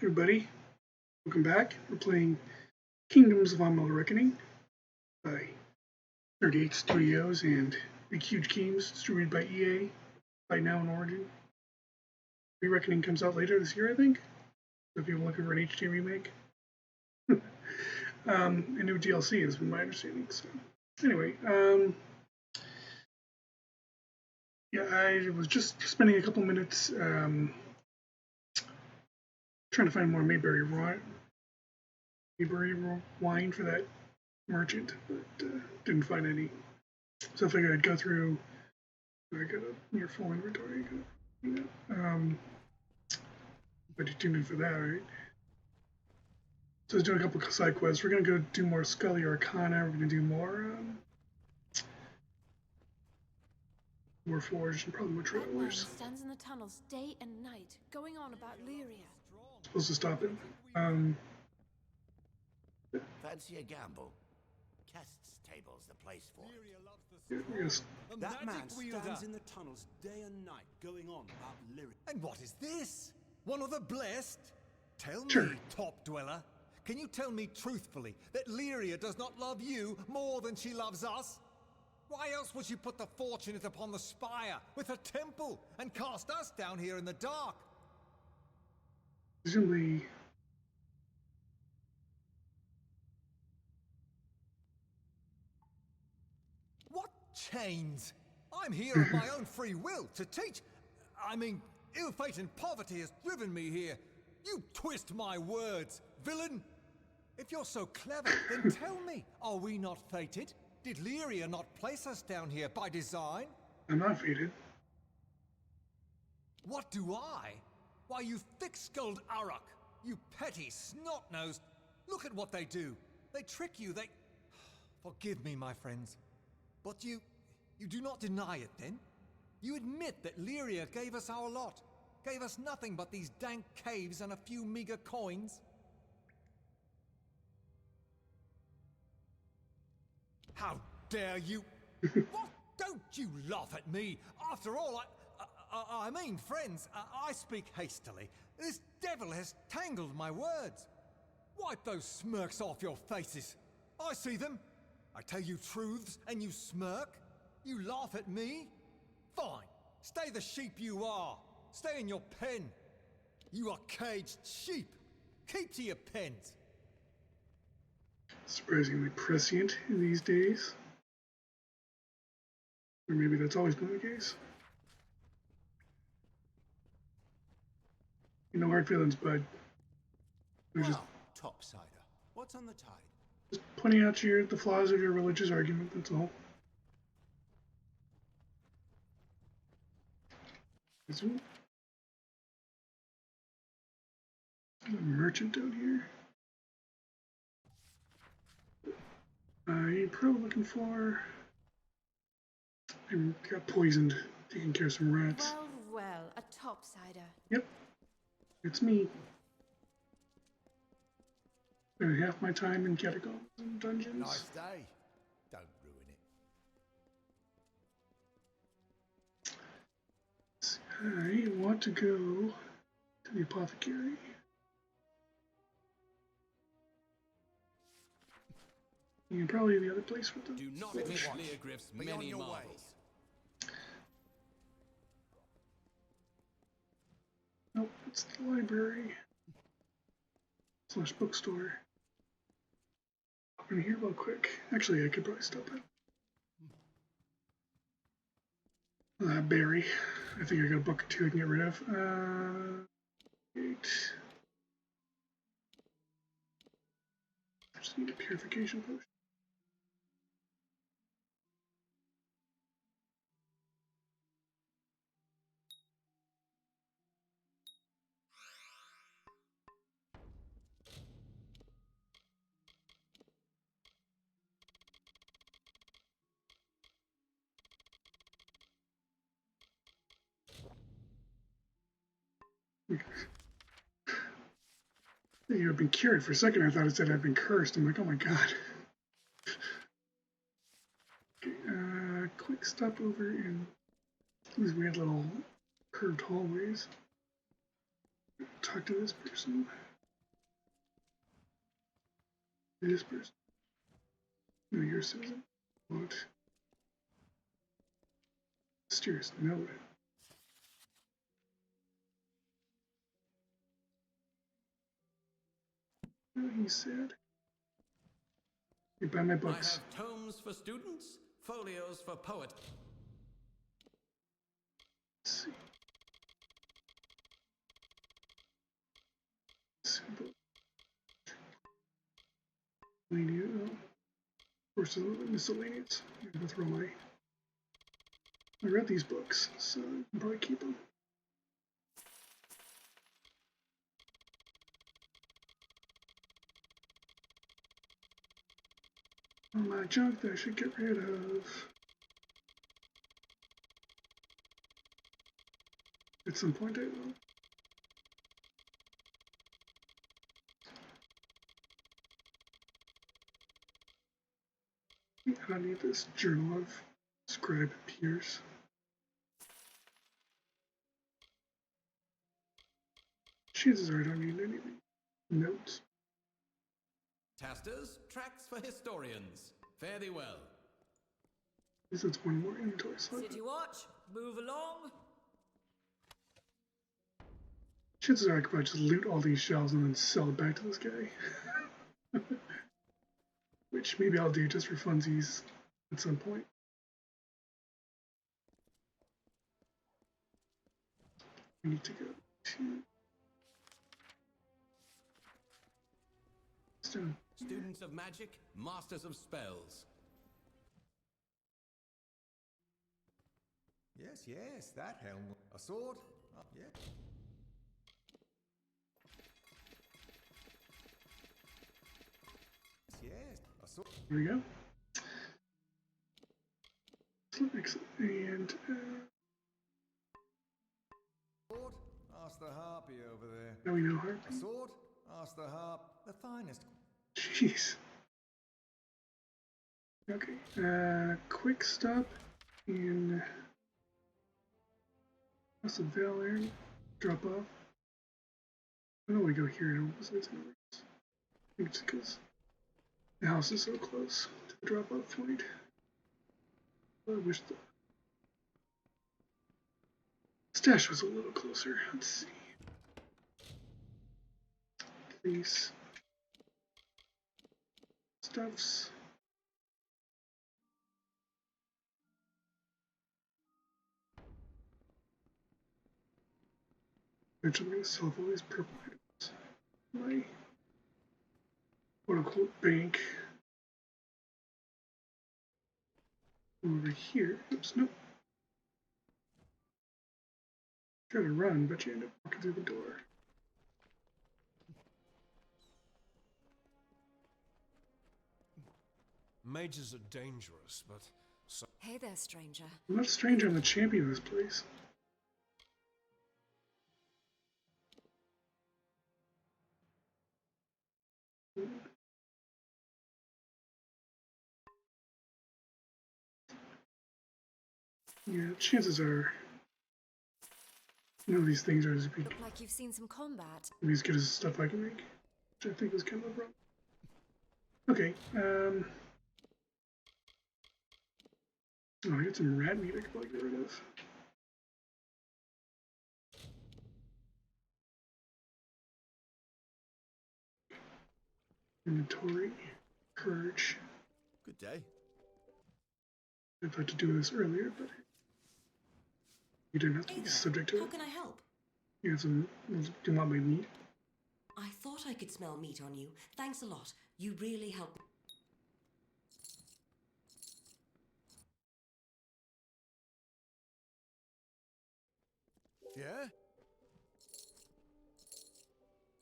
Everybody, welcome back. We're playing Kingdoms of Amalur by 38 Studios and Big Huge Games, distributed by EA, by now in Origin. Re-Reckoning comes out later this year, I think. So if you're looking for an HD remake. A new DLC has been my understanding. So anyway, yeah, I was just spending a couple minutes trying to find more Mayberry wine for that merchant, but didn't find any. So I figured I'd go through. I got a near full inventory. But you tuned in for that, right? So I was doing a couple of side quests. We're gonna go do more Scully Arcana. We're gonna do more Forged and probably more Travelers. Stands in the tunnels day and night, going on about Lyria. Supposed to stop it. Fancy a gamble? Kest's table's the place for it. Yeah, yes. That man stands in the tunnels day and night, going on about Lyria. And what is this? One of the blessed? Tell Sure. me, top dweller, can you tell me truthfully that Lyria does not love you more than she loves us? Why else would she put the fortunate upon the spire with her temple and cast us down here in the dark? Presumably. What chains? I'm here of my own free will to teach. I mean, ill fate and poverty has driven me here. You twist my words, villain. If you're so clever, then tell me, are we not fated? Did Lyria not place us down here by design? I'm not fated. What do I? Why, you thick-skulled Uruk, you petty snot-nosed. Look at what they do. They trick you, they... Forgive me, my friends. But you do not deny it, then? You admit that Lyria gave us our lot. Gave us nothing but these dank caves and a few meager coins? How dare you? What? Don't you laugh at me. After all, I mean, friends, I speak hastily. This devil has tangled my words. Wipe those smirks off your faces. I see them. I tell you truths and you smirk. You laugh at me. Fine. Stay the sheep you are. Stay in your pen. You are caged sheep. Keep to your pens. Surprisingly prescient in these days. Or maybe that's always been the case. You know, hard feelings, bud. We're just Topsider. What's on the tide? pointing out the flaws of your religious argument, that's all. Is there a merchant out here? You're probably looking for... I got poisoned, taking care of some rats. Well, a topsider. Yep, it's me. Spent half my time in catacombs and dungeons. Nice day. Don't ruin it. I want to go to the apothecary. And probably the other place with the Do not fish. miss Leogriff's Be on many your marvels. way. Nope, it's the library / bookstore. Open here real quick. Actually, I could probably stop it. Berry. I think I got a book or two I can get rid of. 8. Just need a purification potion. You have been cured. For a second, I thought it said I'd been cursed. I'm like, oh my god. Okay, quick stop over in these weird little curved hallways. Talk to this person. This person. No, you're Susan. What? Mysterious note. He said, "You buy my books." I have tomes for students, folios for poets. Let's see. Simple. Miscellaneous. Of course, miscellaneous. I'm gonna throw my. I read these books, so I can probably keep them. All my junk that I should get rid of. At some point, I will. I don't need this journal of Scribe Pierce. Chances are I don't need anything. Notes. Tasters, tracts for historians. Fare thee well. This is one more inventory slot. City watch, move along. Chances are I could probably just loot all these shells and then sell it back to this guy. Which maybe I'll do just for funsies at some point. I need to go to... Stone. Students of magic, masters of spells. Yes, yes, that helm. A sword? Yeah. Yes, a sword. Here we go. Excellent. And Sword? Ask the harpy over there. now we know her. A sword? Ask the harp. The finest. Jeez. Okay. Quick stop in House of Valor. Drop off. I don't want to go here. I don't want to I think it's because the house is so close to the drop off point. I wish the stash was a little closer. Let's see. These stuffs. Eventually, I'm going to sell all these purple items. My quote unquote bank. Over here. Oops, nope. Try to run, but you end up walking through the door. Mages are dangerous, but so Hey there, stranger. I'm not a stranger, I'm the champion of this place. Yeah, chances are none of these things are as big, Like you've seen some combat. as good as the stuff I can make, which I think is kind of a problem. Okay, oh, I got some rat meat I could probably get rid of. Inventory, purge. Good day. I'd like to do this earlier, but you didn't have to Hey be there, subject to how it. can I help? You have some, do you want my meat? I thought I could smell meat on you. Thanks a lot. You really helped me. Yeah?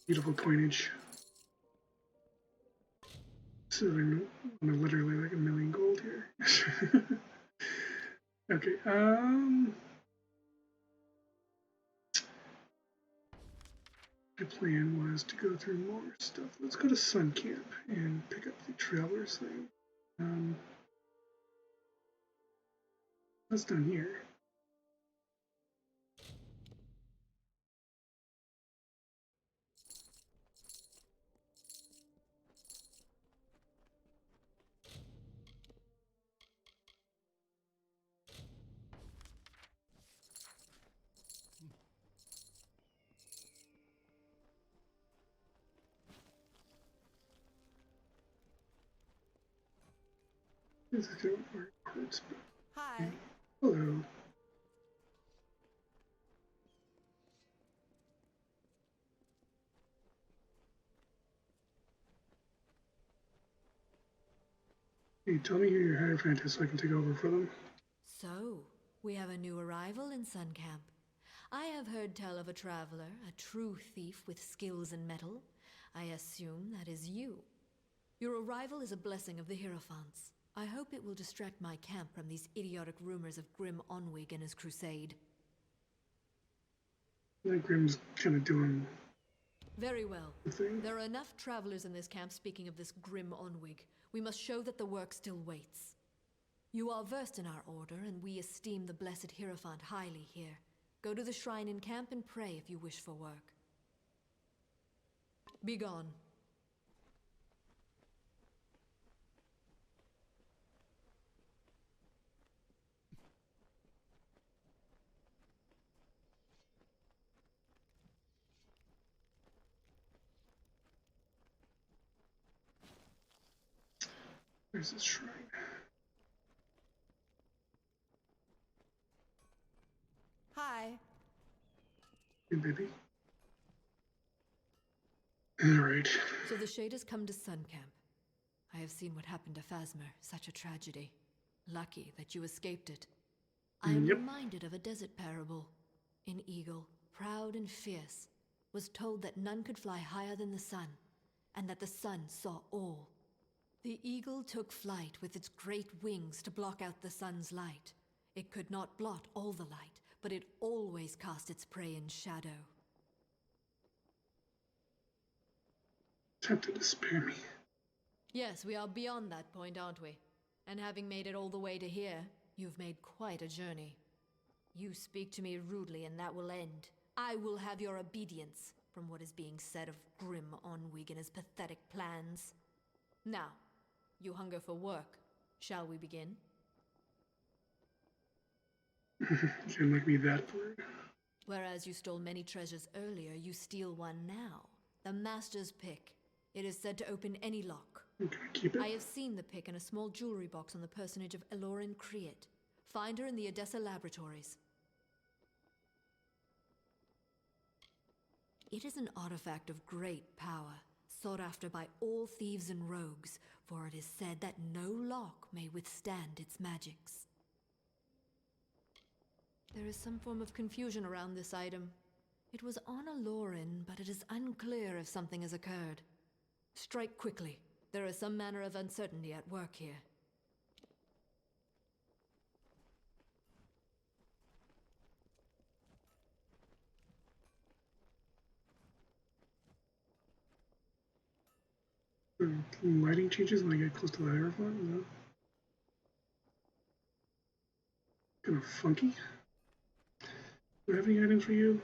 Beautiful coinage. So I'm literally like 1,000,000 gold here. Okay, my plan was to go through more stuff. Let's go to Sun Camp and pick up the Traveler's thing. That's down here. This is going to work. Hi. Hello. Hey, tell me who your Hierophant is so I can take over for them. So, we have a new arrival in Sun Camp. I have heard tell of a traveler, a true thief with skills in metal. I assume that is you. Your arrival is a blessing of the Hierophants. I hope it will distract my camp from these idiotic rumors of Grim Onwig and his crusade. I think Grim's kind of doing Very well. the thing. There are enough travelers in this camp speaking of this Grim Onwig. We must show that the work still waits. You are versed in our order, and we esteem the blessed Hierophant highly here. Go to the shrine in camp and pray if you wish for work. Be gone. Where's this shrine? Hi. Hey, baby. Alright. So the Shade has come to Sun Camp. I have seen what happened to Phasmer, such a tragedy. Lucky that you escaped it. I am Yep. reminded of a desert parable. An eagle, proud and fierce, was told that none could fly higher than the sun, and that the sun saw all. The eagle took flight with its great wings to block out the sun's light. It could not blot all the light, but it always cast its prey in shadow. Tempted to spare me. Yes, we are beyond that point, aren't we? And having made it all the way to here, you've made quite a journey. You speak to me rudely and that will end. I will have your obedience from what is being said of Grim Onwig and his pathetic plans. Now, you hunger for work. Shall we begin? You can't make me that word. Whereas you stole many treasures earlier, you steal one now. The Master's Pick. It is said to open any lock. Can I keep it? I have seen the pick in a small jewelry box on the personage of Chariot. Find her in the Odessa laboratories. It is an artifact of great power, sought after by all thieves and rogues, for it is said that no lock may withstand its magics. There is some form of confusion around this item. It was on Aloran, but it is unclear if something has occurred. Strike quickly. There is some manner of uncertainty at work here. Lighting changes when I get close to the Hierophant, no? Kind of funky. Do I have any items for you?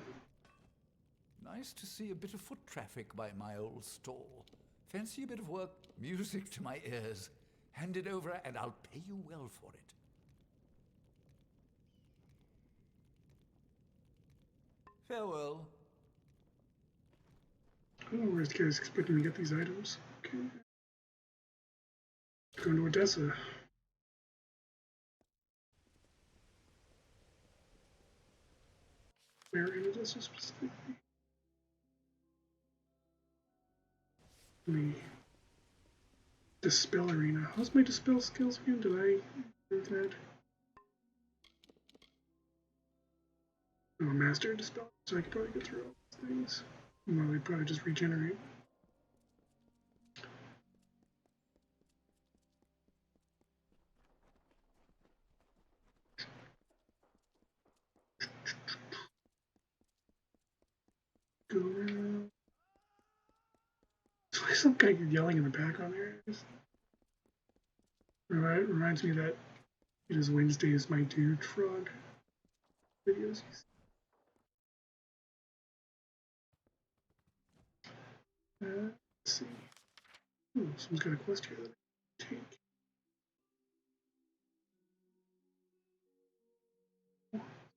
Nice to see a bit of foot traffic by my old stall. Fancy a bit of work, music to my ears. Hand it over and I'll pay you well for it. Farewell. I don't know where this guy's expecting to get these items. Okay. Going to Odessa. Where in Odessa specifically? The Dispel Arena. How's my Dispel skills again? Did I do that? Oh, Master Dispel. So I could probably get through all these things. Well, they probably just regenerate. Go around. There's like some guy yelling in the background there. Reminds me that it is Wednesdays, my dude frog videos. Let's see. Oh, someone's got a quest here that I can take.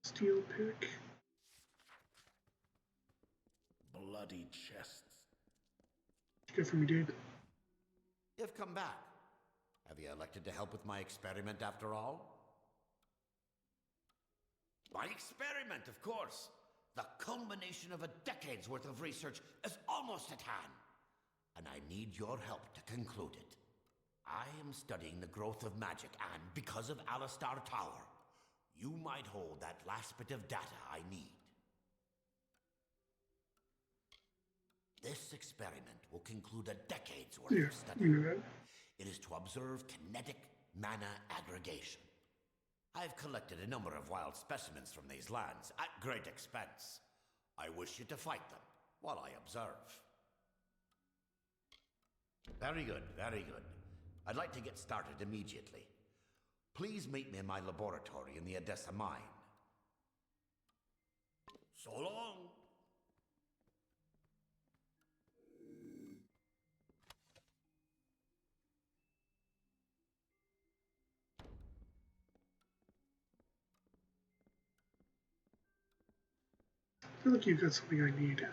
Steel pick. Bloody chests. What you got for me, dude? You've come back. Have you elected to help with my experiment after all? My experiment, of course. The culmination of a decade's worth of research is almost at hand. And I need your help to conclude it. I am studying the growth of magic, and because of Alistar Tower, you might hold that last bit of data I need. This experiment will conclude a decade's worth of study. You know that. It is to observe kinetic mana aggregation. I've collected a number of wild specimens from these lands at great expense. I wish you to fight them while I observe. Very good, very good. I'd like to get started immediately. Please meet me in my laboratory in the Odessa mine. So long. I feel like you've got something I need.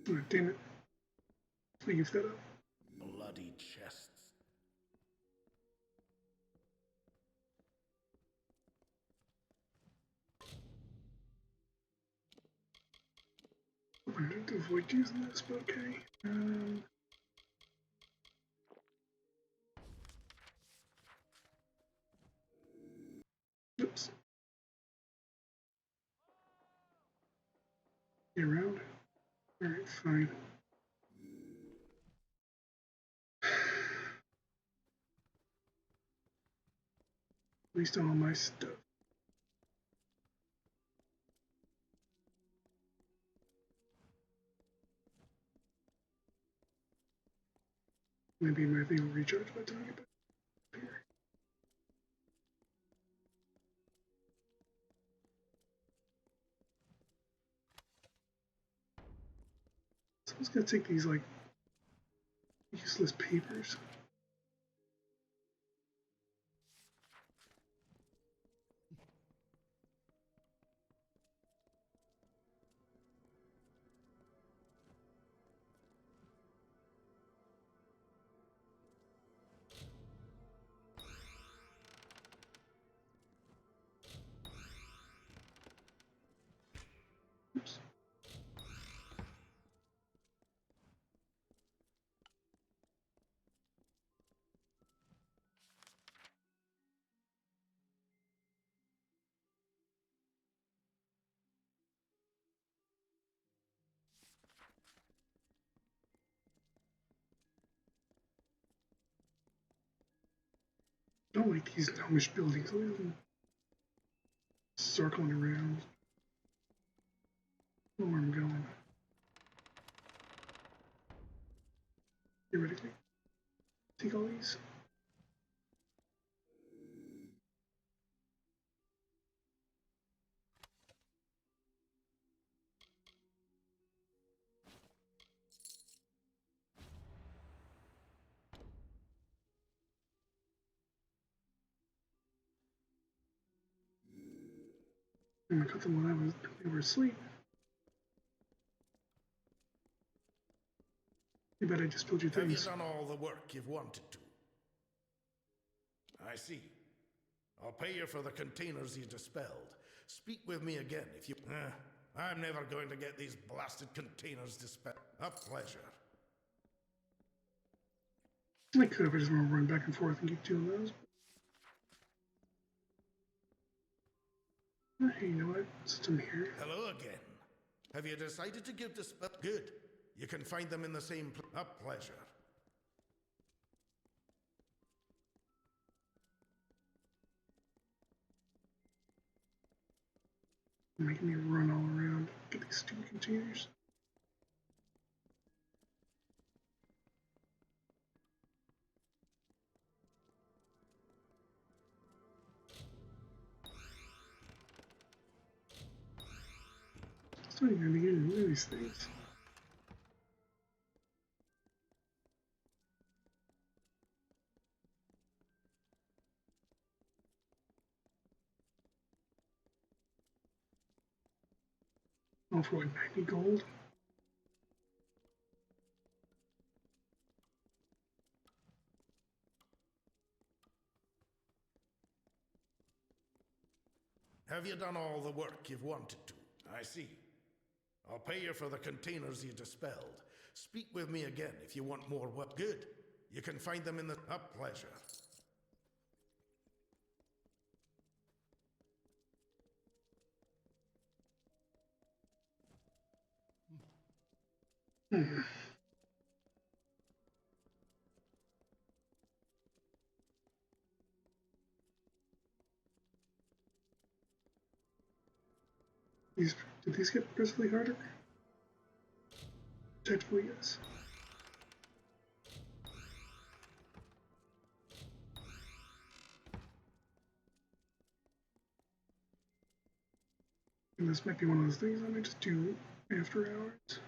Oh, damn it. Leave that up. Bloody chests. I wanted to avoid using this, but okay. Oops. Get around. Alright, fine. At least all my stuff. Maybe my thing will recharge by the time I get back here. Someone's gonna take these like useless papers. Oops. I don't like these gnomish buildings. Look at them circling around. I don't know where I'm going. Theoretically. Take all these. I'm gonna cut them while they were asleep. You bet I just told you Have you things. done all the work you've wanted to? I see. I'll pay you for the containers you dispelled. Speak with me again if you... I'm never going to get these blasted containers dispelled. A pleasure. I could have, I just want to run back and forth and keep doing those. Hey, you know what? Since I'm here. Hello again. Have you decided to give dispel... Good. You can find them in the same place. A pleasure. Making me run all around. Get these stupid containers. Still ain't gonna be getting rid of these things. all for what, 90 gold? Have you done all the work you've wanted to? I see. I'll pay you for the containers you dispelled. Speak with me again if you want more work. Good. You can find them in the... A pleasure. Did these get progressively harder? Technically, yes. And this might be one of those things I might just do after hours.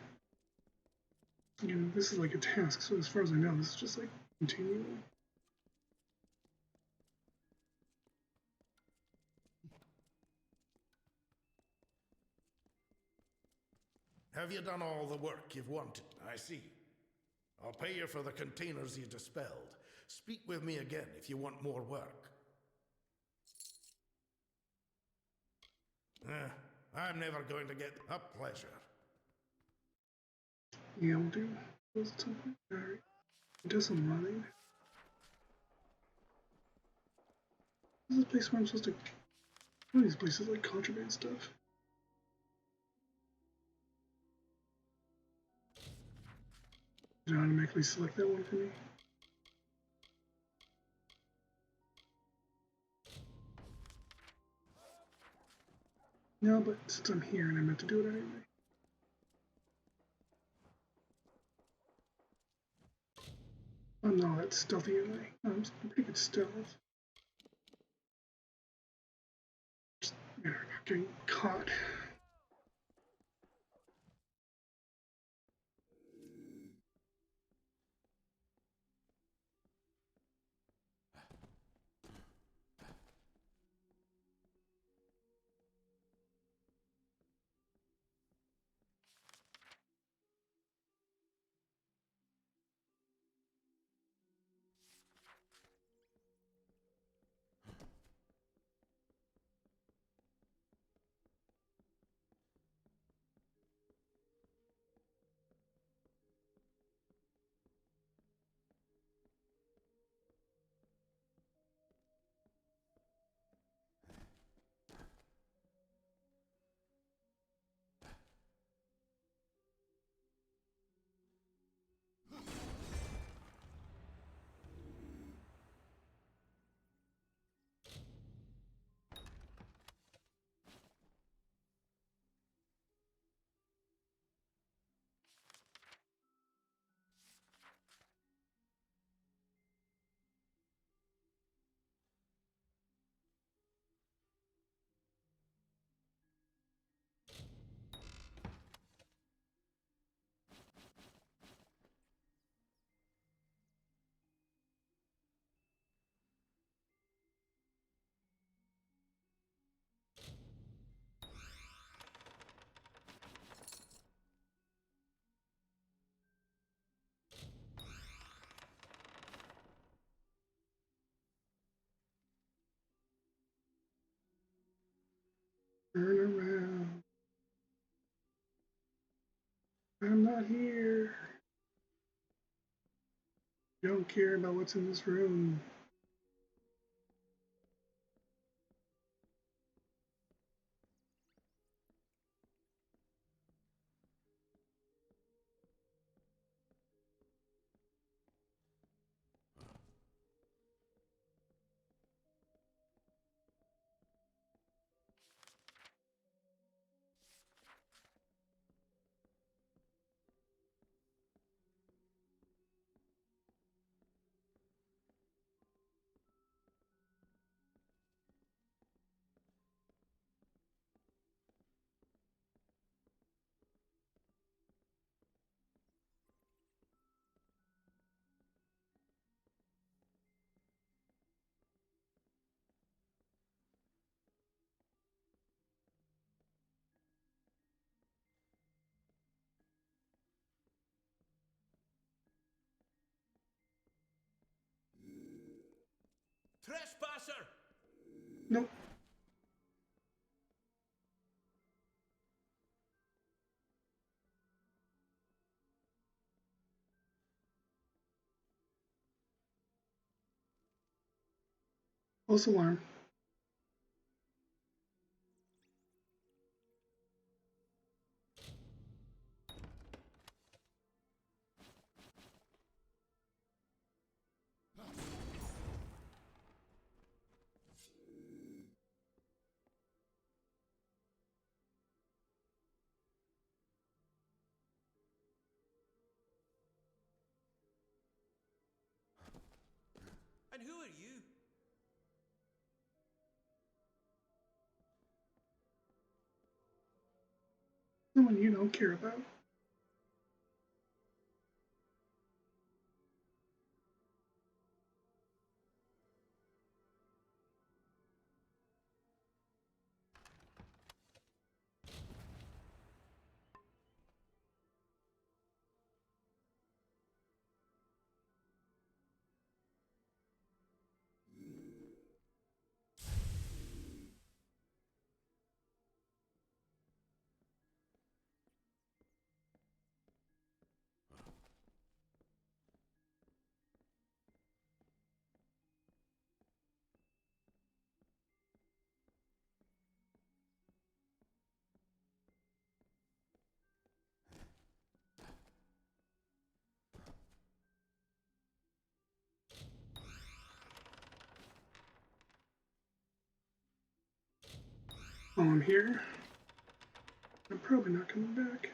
Again, this is like a task, so as far as I know, this is just like continual. Have you done all the work you've wanted? I see. I'll pay you for the containers you dispelled. Speak with me again if you want more work. I'm never going to get... A pleasure. Yeah, we'll do those at some point. Alright. Do some running. This is a place where I'm supposed to... One of these places like contraband stuff. Did it automatically select that one for me? No, but since I'm here and I meant to do it anyway. Oh no, that's stealthy anyway. I'm pretty good stealth. Just matter of not getting caught. Turn around. I'm not here. Don't care about what's in this room. Trespasser! Nope. False alarm. And who are you? Someone you don't care about. While I'm here, I'm probably not coming back.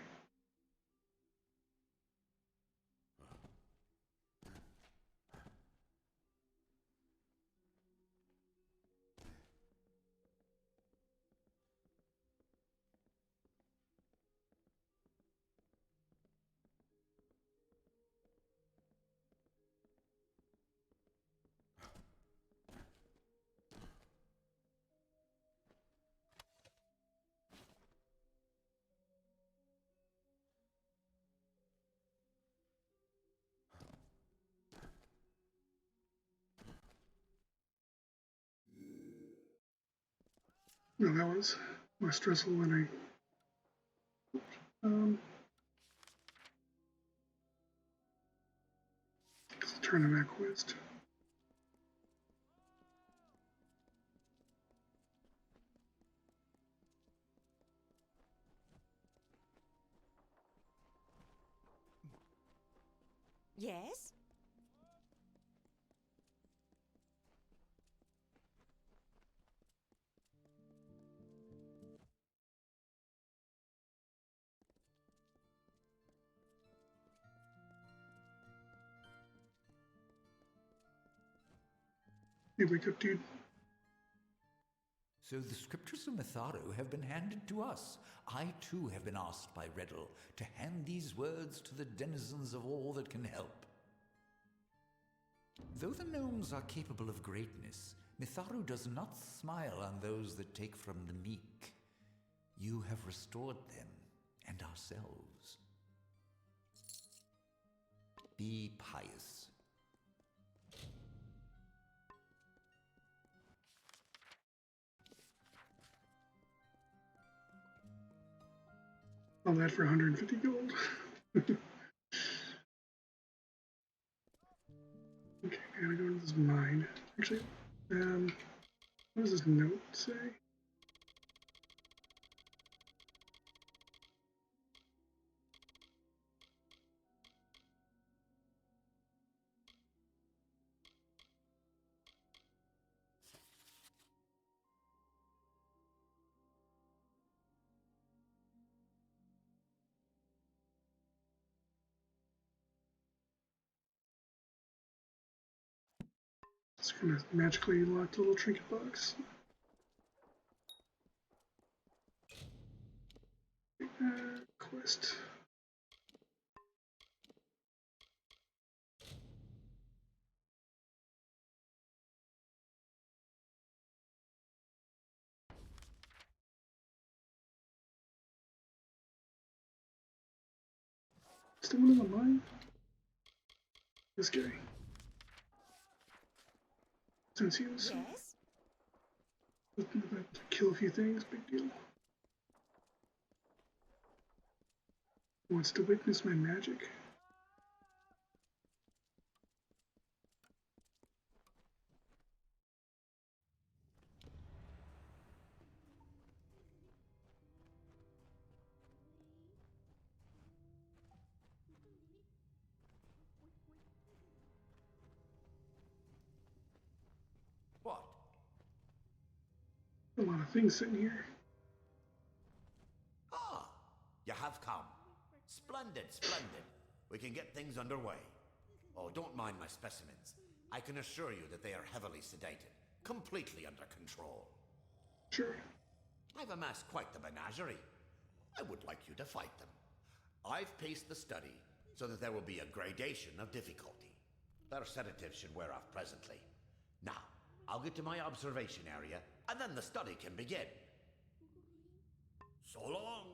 No, that was more stressful when turn on that quest. Yes? Hey, wake up, dude. So the scriptures of LZorro have been handed to us. I too have been asked by Riddle to hand these words to the denizens of all that can help. Though the gnomes are capable of greatness, LZorro does not smile on those that take from the meek. You have restored them and ourselves. Be pious. All that for 150 gold. Okay, I gotta go to this mine. Actually, what does this note say? It's gonna magically lock the little trinket box. Quest. Still one in the mine? This guy. Sensios. Yes? Looking about to kill a few things, big deal. Wants to witness my magic. What? A lot of things sitting here. Ah, you have come. Splendid, splendid. We can get things underway. Oh, don't mind my specimens. I can assure you that they are heavily sedated, completely under control. Sure. I've amassed quite the menagerie. I would like you to fight them. I've paced the study so that there will be a gradation of difficulty. Their sedatives should wear off presently. Now, I'll get to my observation area, and then the study can begin. So long.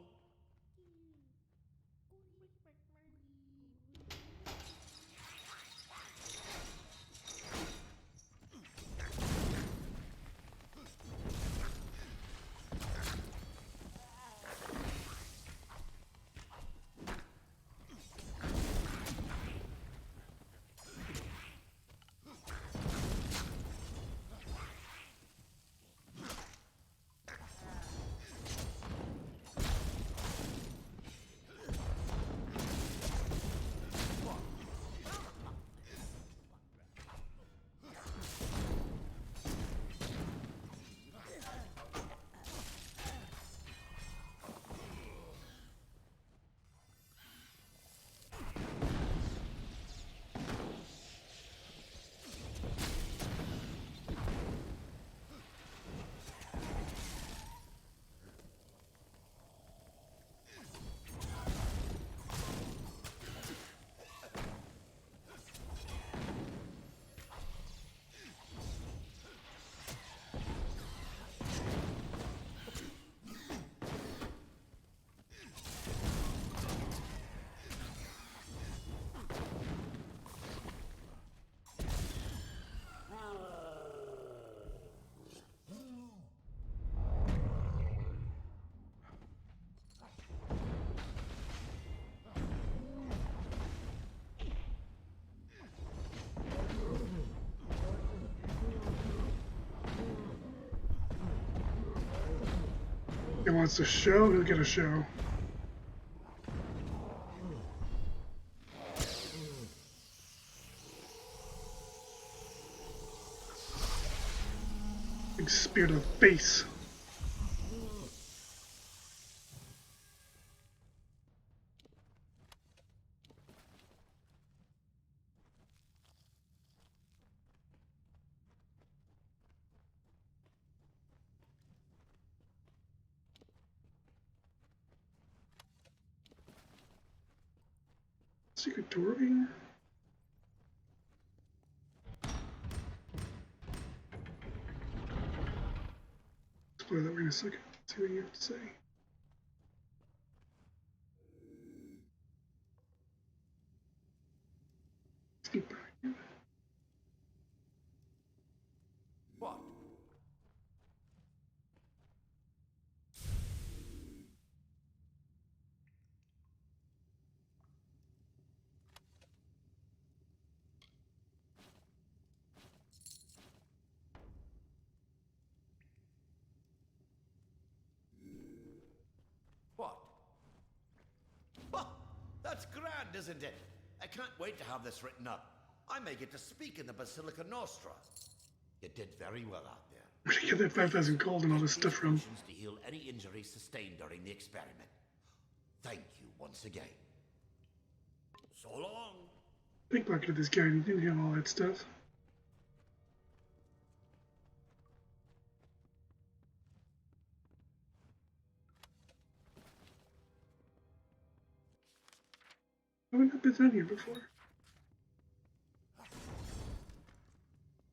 He wants a show, he'll get a show. Big spear to the face. Secret door over here? Explore that way in a second. See what you have to say. Sneak back. Yeah. What? What? Oh, that's grand, isn't it? I can't wait to have this written up. I may get to speak in the Basilica Nostra. You did very well out there. Where'd you get that 5,000 gold and all this stuff from? To heal any injuries sustained during the experiment. Thank you once again. So long. Pickpocketed this guy and he didn't have all that stuff. Have I not been down here before?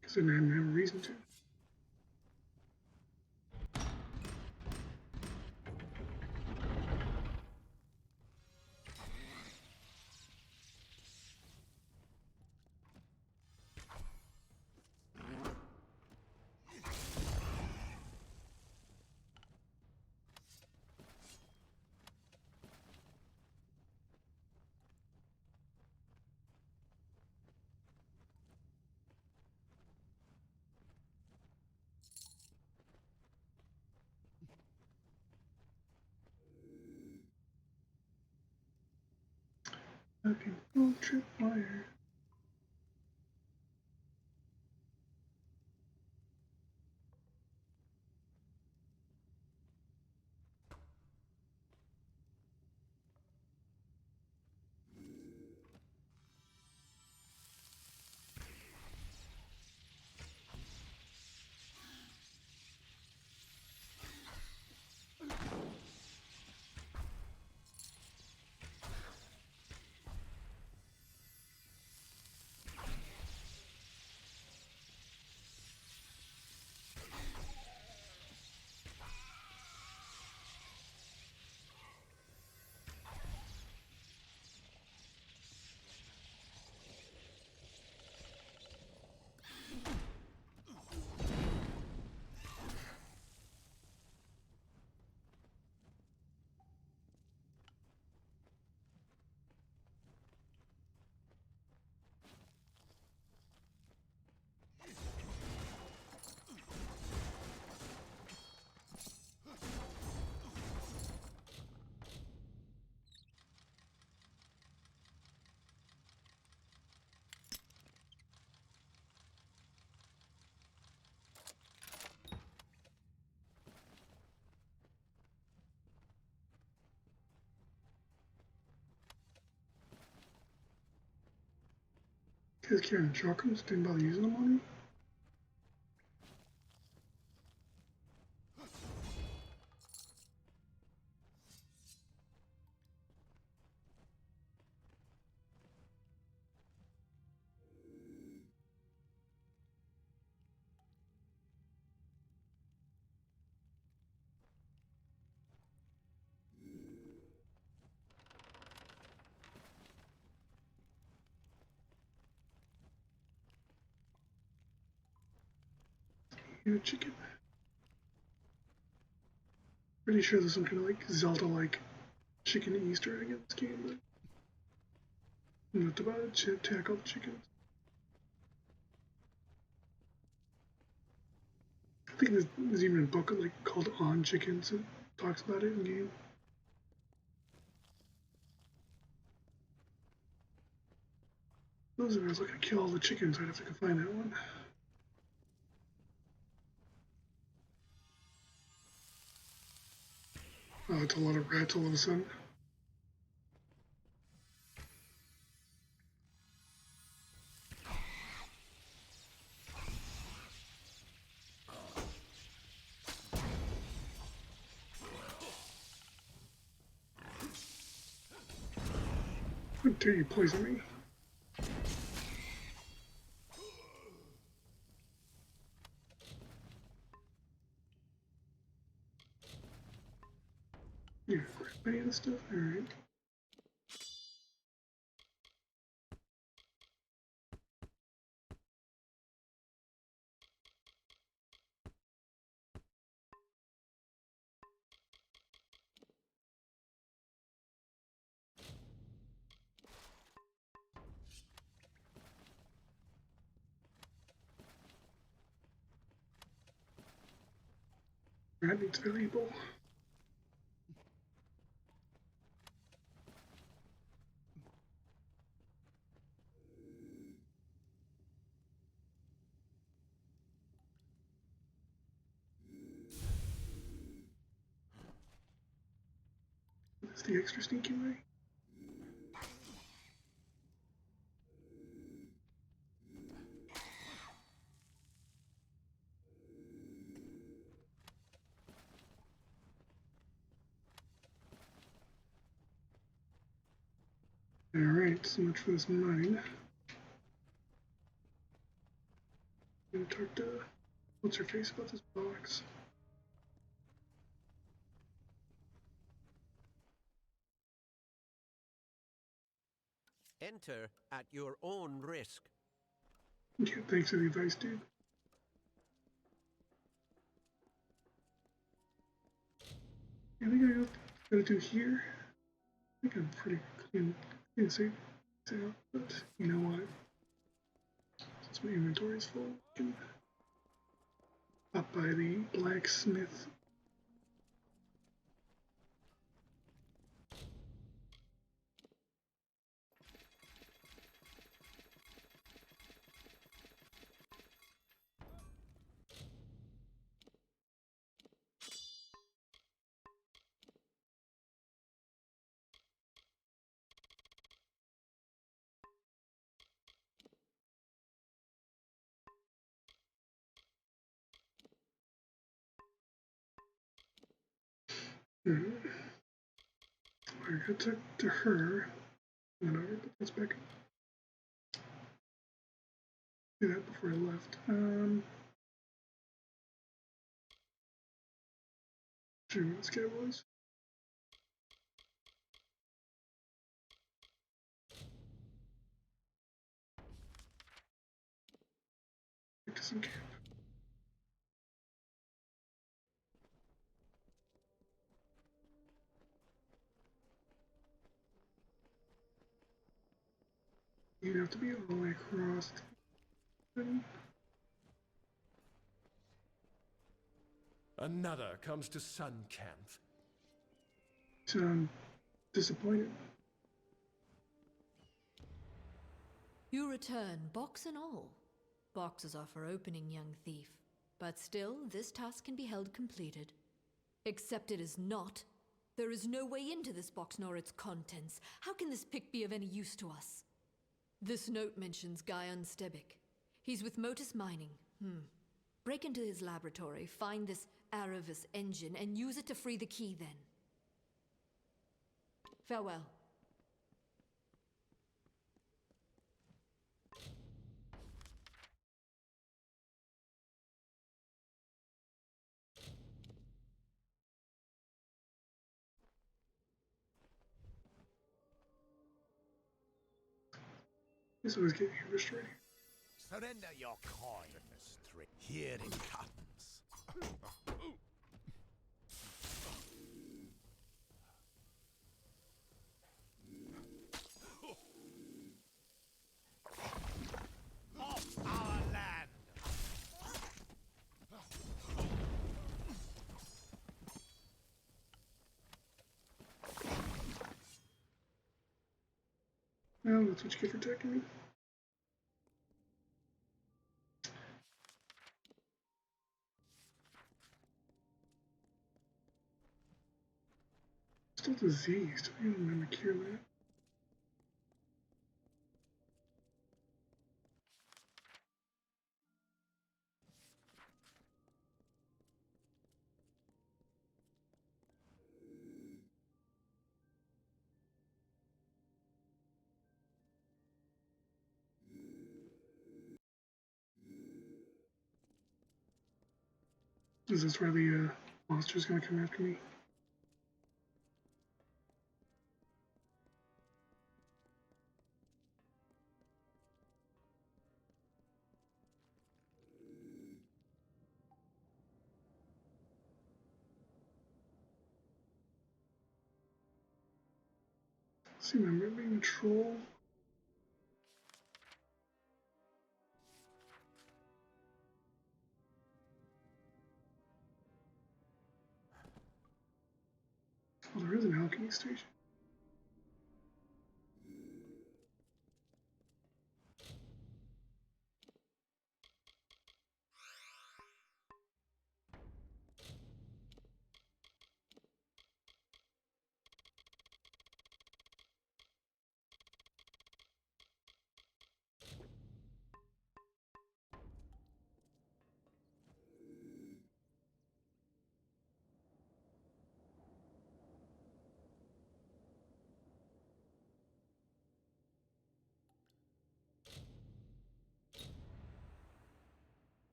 Because I didn't have a reason to. Fucking full tripwire. You guys carrying shotguns? Didn't bother using them on me? Yeah, chicken. Pretty sure there's some kind of like Zelda-like chicken Easter egg in this game, but not about it. Tackle the chickens. I think there's even a book like called On Chickens that talks about it in game. Those are I was looking to kill all the chickens. I'd have to go find that one. Oh, it's a lot of rats all of a sudden. How dare you poison me? Yeah, grab any of this stuff? Alright. Rat meat's valuable. That's the extra sneaky way. Alright, so much for this mine. I'm gonna talk to what's her face about this box. Enter at your own risk. Yeah, thanks for the advice, dude. I think I gotta do here. I think I'm pretty clean safe out, but you know what? Since my inventory is full, I can up by the blacksmith. I got to her. And then I put this back up. Do that before I left. Show me what this guy was. Back to some camp. You have to be all the way across. Another comes to Sun Camp. So I'm disappointed. You return, box and all. Boxes are for opening, young thief. But still, this task can be held completed. Except it is not. There is no way into this box nor its contents. How can this pick be of any use to us? This note mentions Guy Unstebik. He's with Motus Mining. Break into his laboratory, find this Aravis engine, and use it to free the key then. Farewell. This always get me frustrated. Surrender your coin, Mistress. Here it comes. Off our land. Well, that's what you get for attacking me. Still diseased. I don't remember cure that. Is this where the monster's gonna come after me? See, remember being a troll? Oh, there is an alchemy station.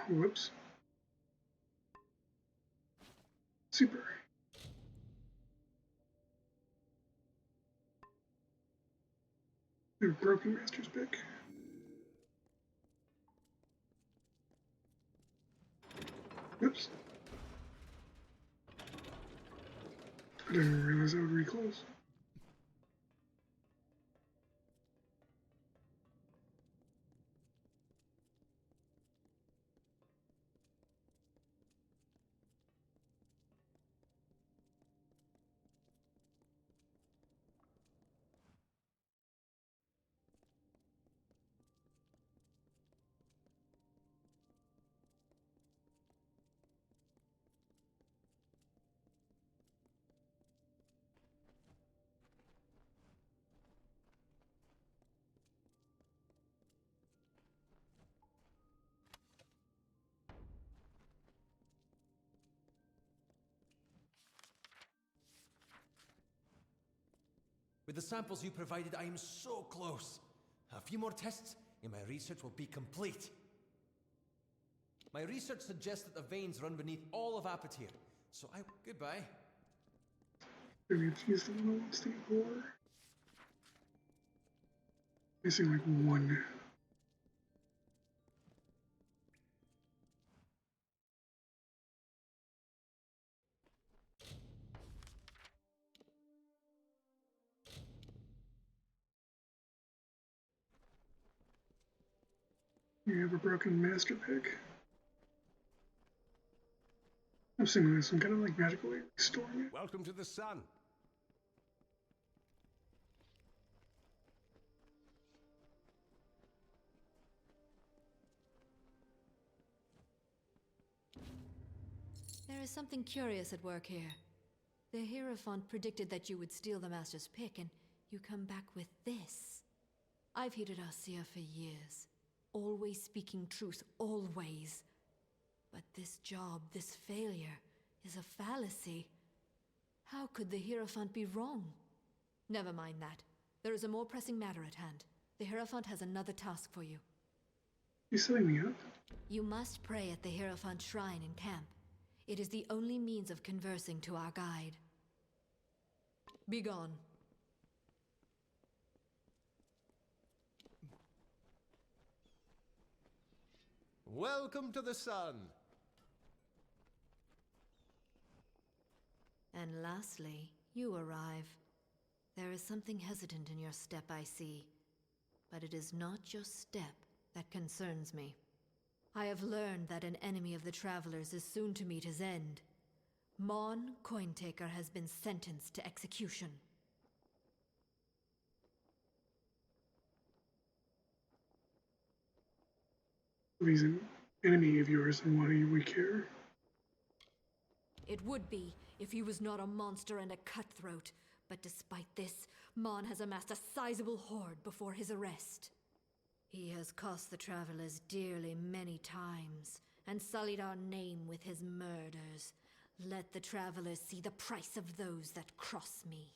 Whoops. Super. Broken Master's pick. Oops. I didn't realize I would reclose. With the samples you provided, I am so close. A few more tests, and my research will be complete. My research suggests that the veins run beneath all of Apatir, so I... Goodbye. Maybe it's used in the state war. Missing like one. You have a broken master pick. I'm assuming there's some kind of like magical way of restoring it. Welcome to the sun. There is something curious at work here. The Hierophant predicted that you would steal the Master's pick, and you come back with this. I've hated Arcia for years. Always speaking truth, always. But this job, this failure, is a fallacy. How could the Hierophant be wrong? Never mind that. There is a more pressing matter at hand. The Hierophant has another task for you. You setting me up? You must pray at the Hierophant shrine in camp. It is the only means of conversing to our guide. Begone. Welcome to the sun. And lastly, you arrive. There is something hesitant in your step, I see. But it is not your step that concerns me. I have learned that an enemy of the Travelers is soon to meet his end. Mon Cointaker has been sentenced to execution. He's an enemy of yours, and why do we care? It would be if he was not a monster and a cutthroat. But despite this, Mon has amassed a sizable hoard before his arrest. He has cost the Travelers dearly many times, and sullied our name with his murders. Let the Travelers see the price of those that cross me.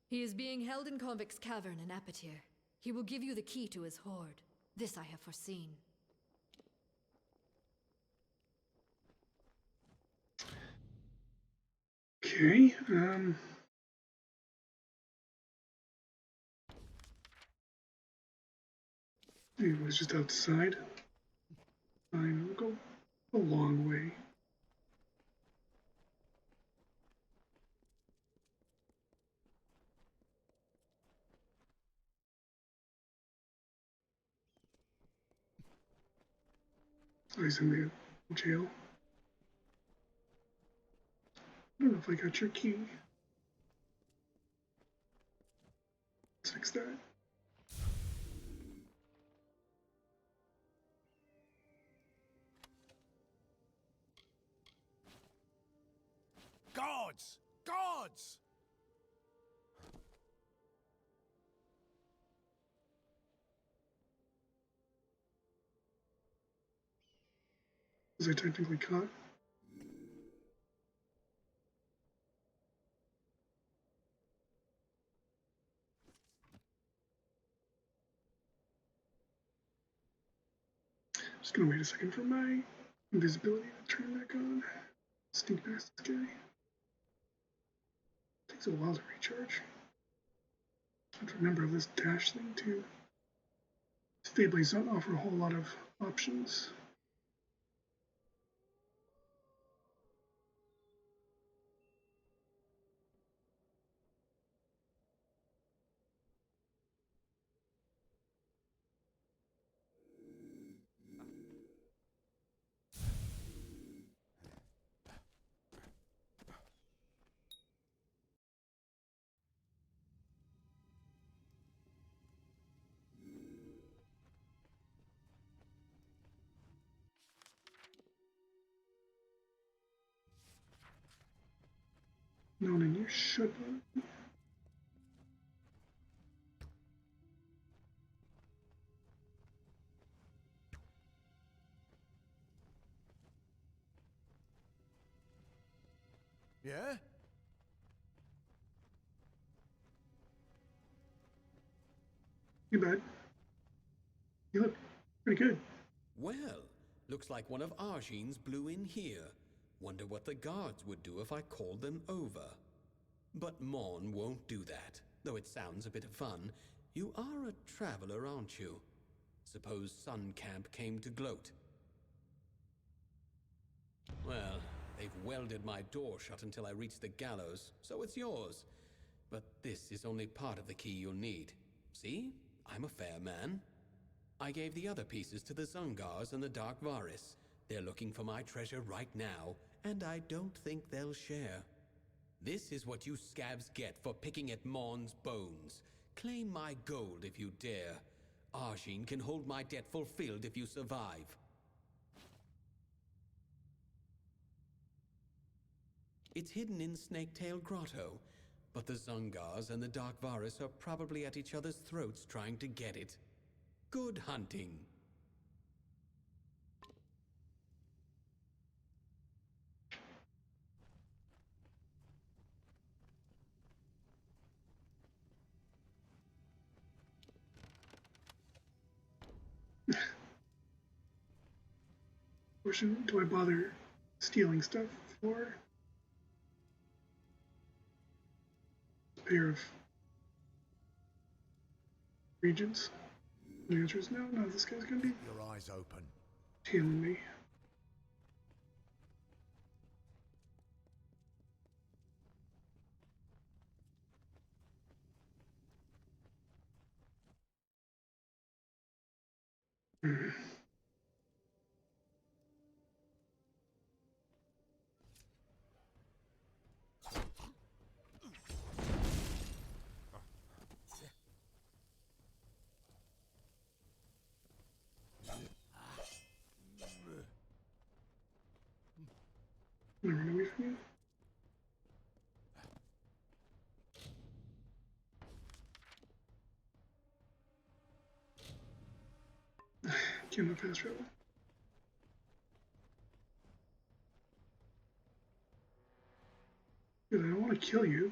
He is being held in Convict's Cavern in Apatir. He will give you the key to his hoard. This I have foreseen. Okay, it was just outside. Fine, we'll go a long way. Oh, he's in the jail. I don't know if I got your key. Let's fix that. Gods! Gods! Was I technically caught? Just gonna wait a second for my invisibility to turn back on. Sneak past this guy. Takes a while to recharge. I have to remember this dash thing too. Fablades don't offer a whole lot of options. No, and you should not. Yeah? Too bad. You look pretty good. Well, looks like one of Arjean's blew in here. Wonder what the guards would do if I called them over. But Mon won't do that, though it sounds a bit of fun. You are a traveler, aren't you? Suppose Sun Camp came to gloat. Well, they've welded my door shut until I reach the gallows, so it's yours. But this is only part of the key you'll need. See? I'm a fair man. I gave the other pieces to the Zungars and the Dark Varis. They're looking for my treasure right now, and I don't think they'll share. This is what you scabs get for picking at Mon's bones. Claim my gold if you dare. Arjean can hold my debt fulfilled if you survive. It's hidden in Snaketail Grotto, but the Zungars and the Dark Varis are probably at each other's throats trying to get it. Good hunting. Question, do I bother stealing stuff for a pair of regents? The answer is no. No, this guy's gonna be Your eyes open. tailing me. Can I run away from you? Cannot fast travel. Dude, I don't want to kill you.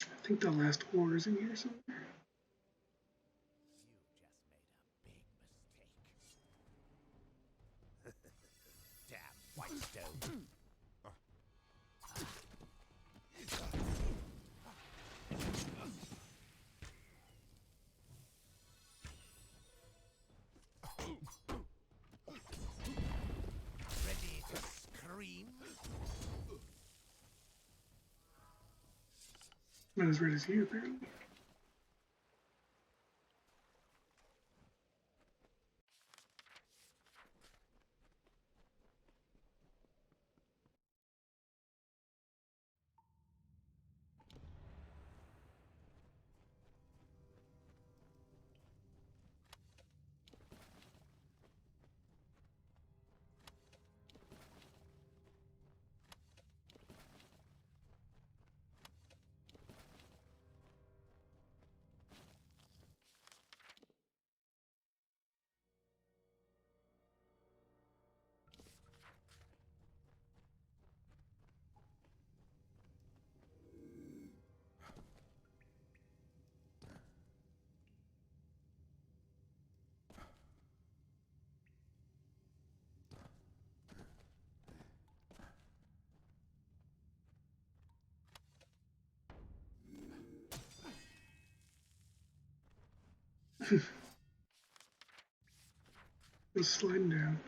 I think the last war is in here somewhere. Damn Whitestone. Ready to scream? Not as red as you, apparently. It's sliding down.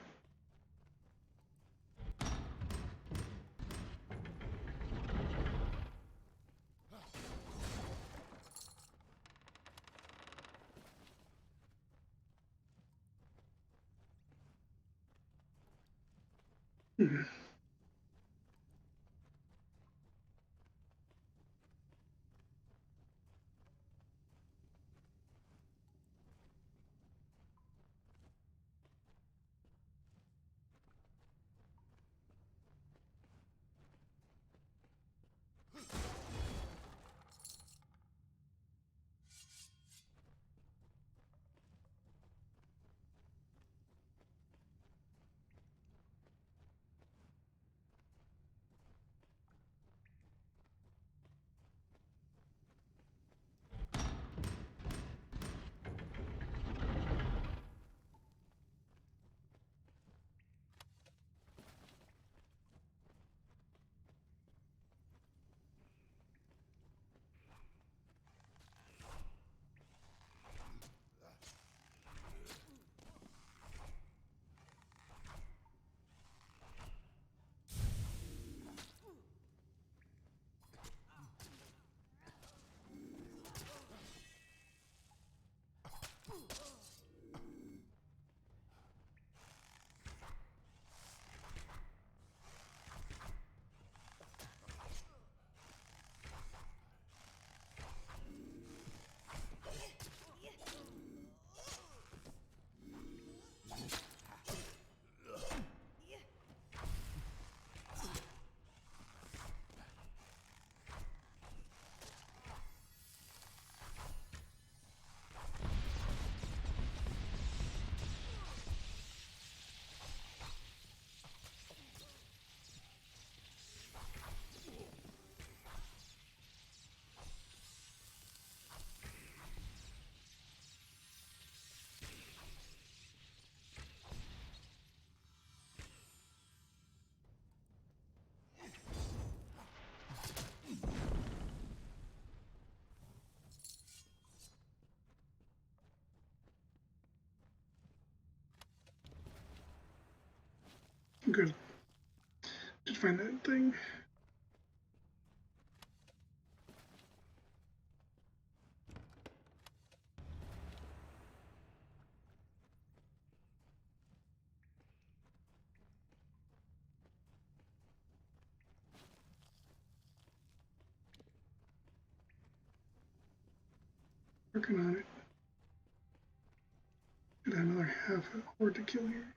Good. Did find that thing. Working on it. Got another half a horde to kill here.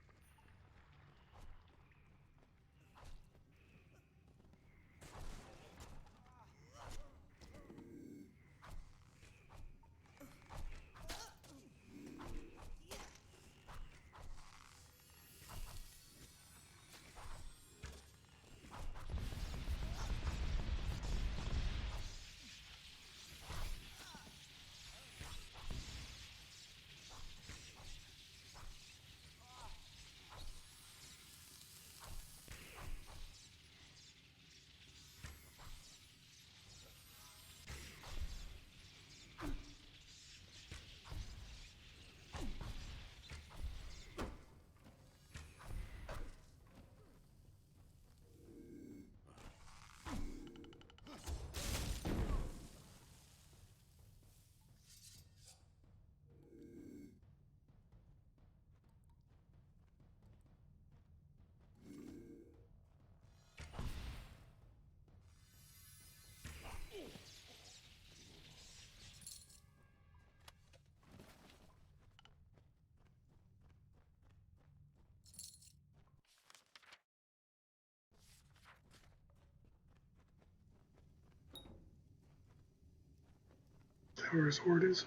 Is that where his horde is?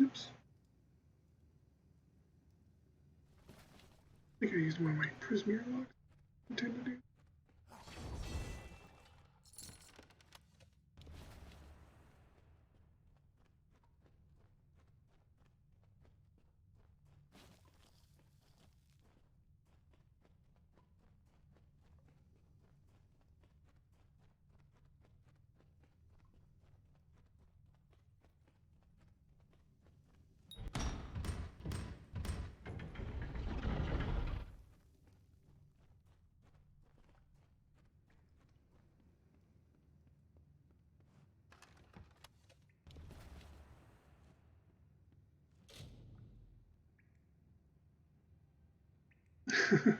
Oops. I think I used one of my Prismere locks. Intend to do. Of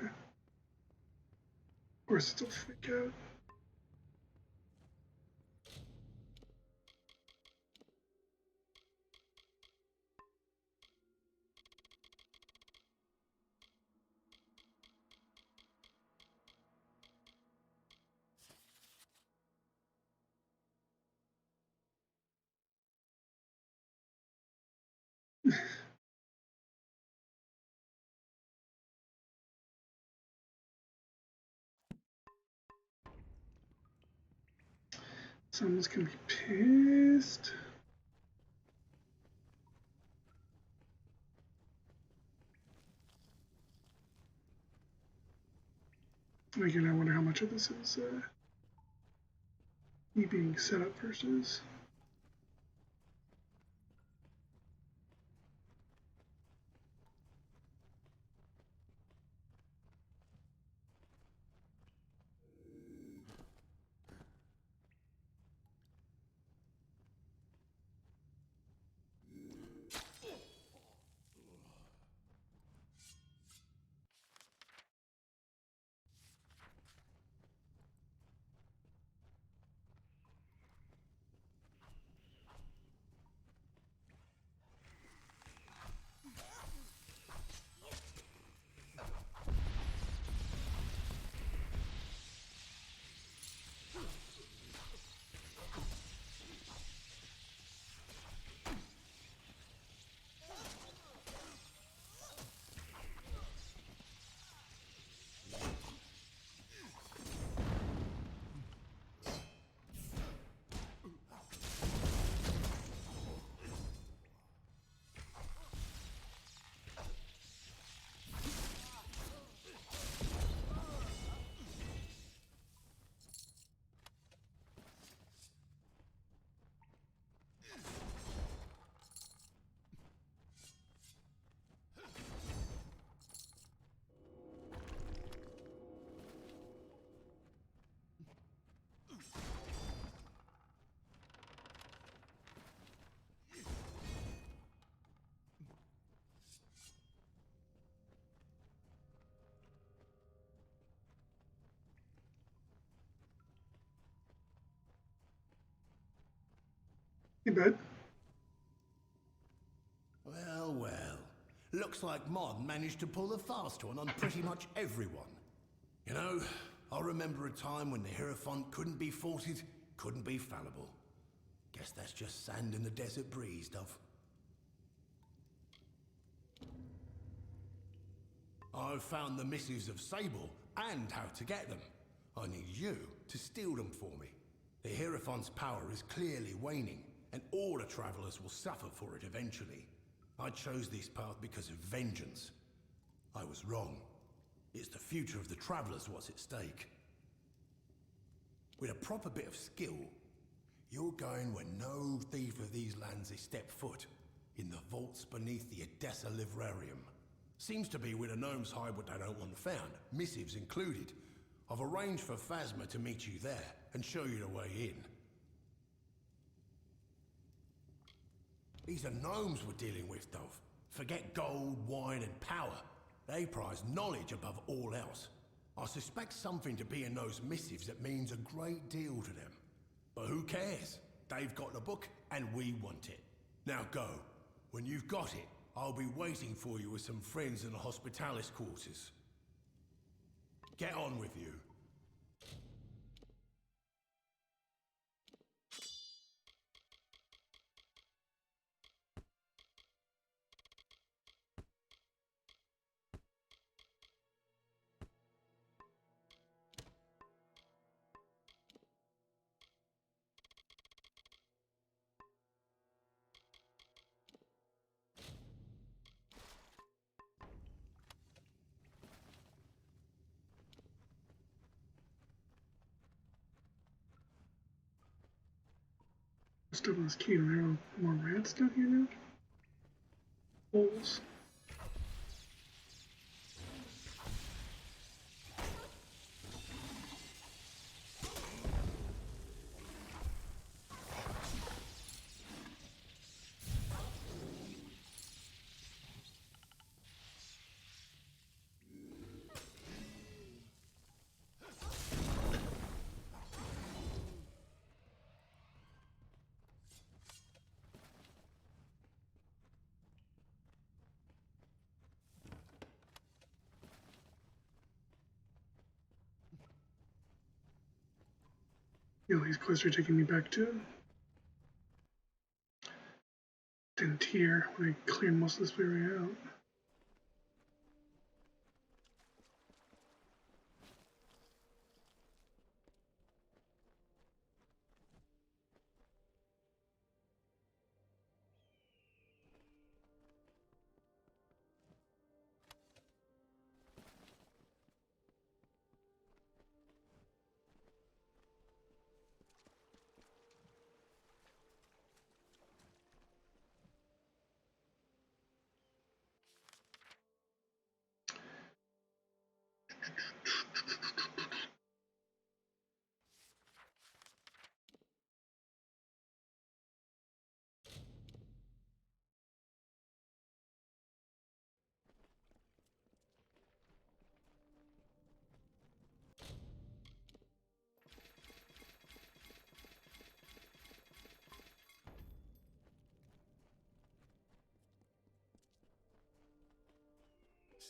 course, it's all fake out. Someone's gonna be pissed. Again, I wonder how much of this is Me being set up versus. Hey, bud. Well, well. Looks like Mon managed to pull the fast one on pretty much everyone. You know, I remember a time when the Hierophant couldn't be faulted, couldn't be fallible. Guess that's just sand in the desert breeze, Dove. I've found the missives of Sable and how to get them. I need you to steal them for me. The Hierophant's power is clearly waning, and all the travelers will suffer for it eventually. I chose this path because of vengeance. I was wrong. It's the future of the travelers what's at stake. With a proper bit of skill, you're going where no thief of these lands has stepped foot, in the vaults beneath the Odessa Livrarium. Seems to be where the gnomes hide what they don't want found, missives included. I've arranged for Phasma to meet you there and show you the way in. These are gnomes we're dealing with, Dove. Forget gold, wine, and power. They prize knowledge above all else. I suspect something to be in those missives that means a great deal to them. But who cares? They've got the book, and we want it. Now go. When you've got it, I'll be waiting for you with some friends in the Hospitalis quarters. Get on with you. Stuff on this key. There are more rats down here now. Holes. These quests are taking me back to 10th tier when I clear most of this area out.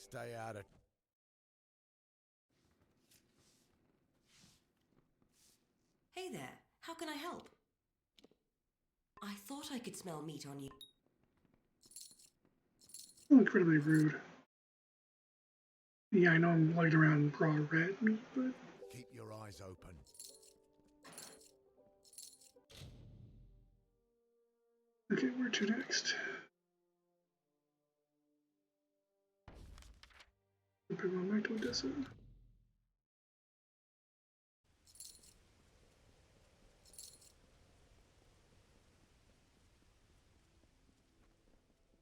stay out of... Hey there, how can I help? I thought I could smell meat on you. Incredibly rude. Yeah, I know I'm light around raw red meat, but... Keep your eyes open. Okay, where to next? Okay, going back to Odessa.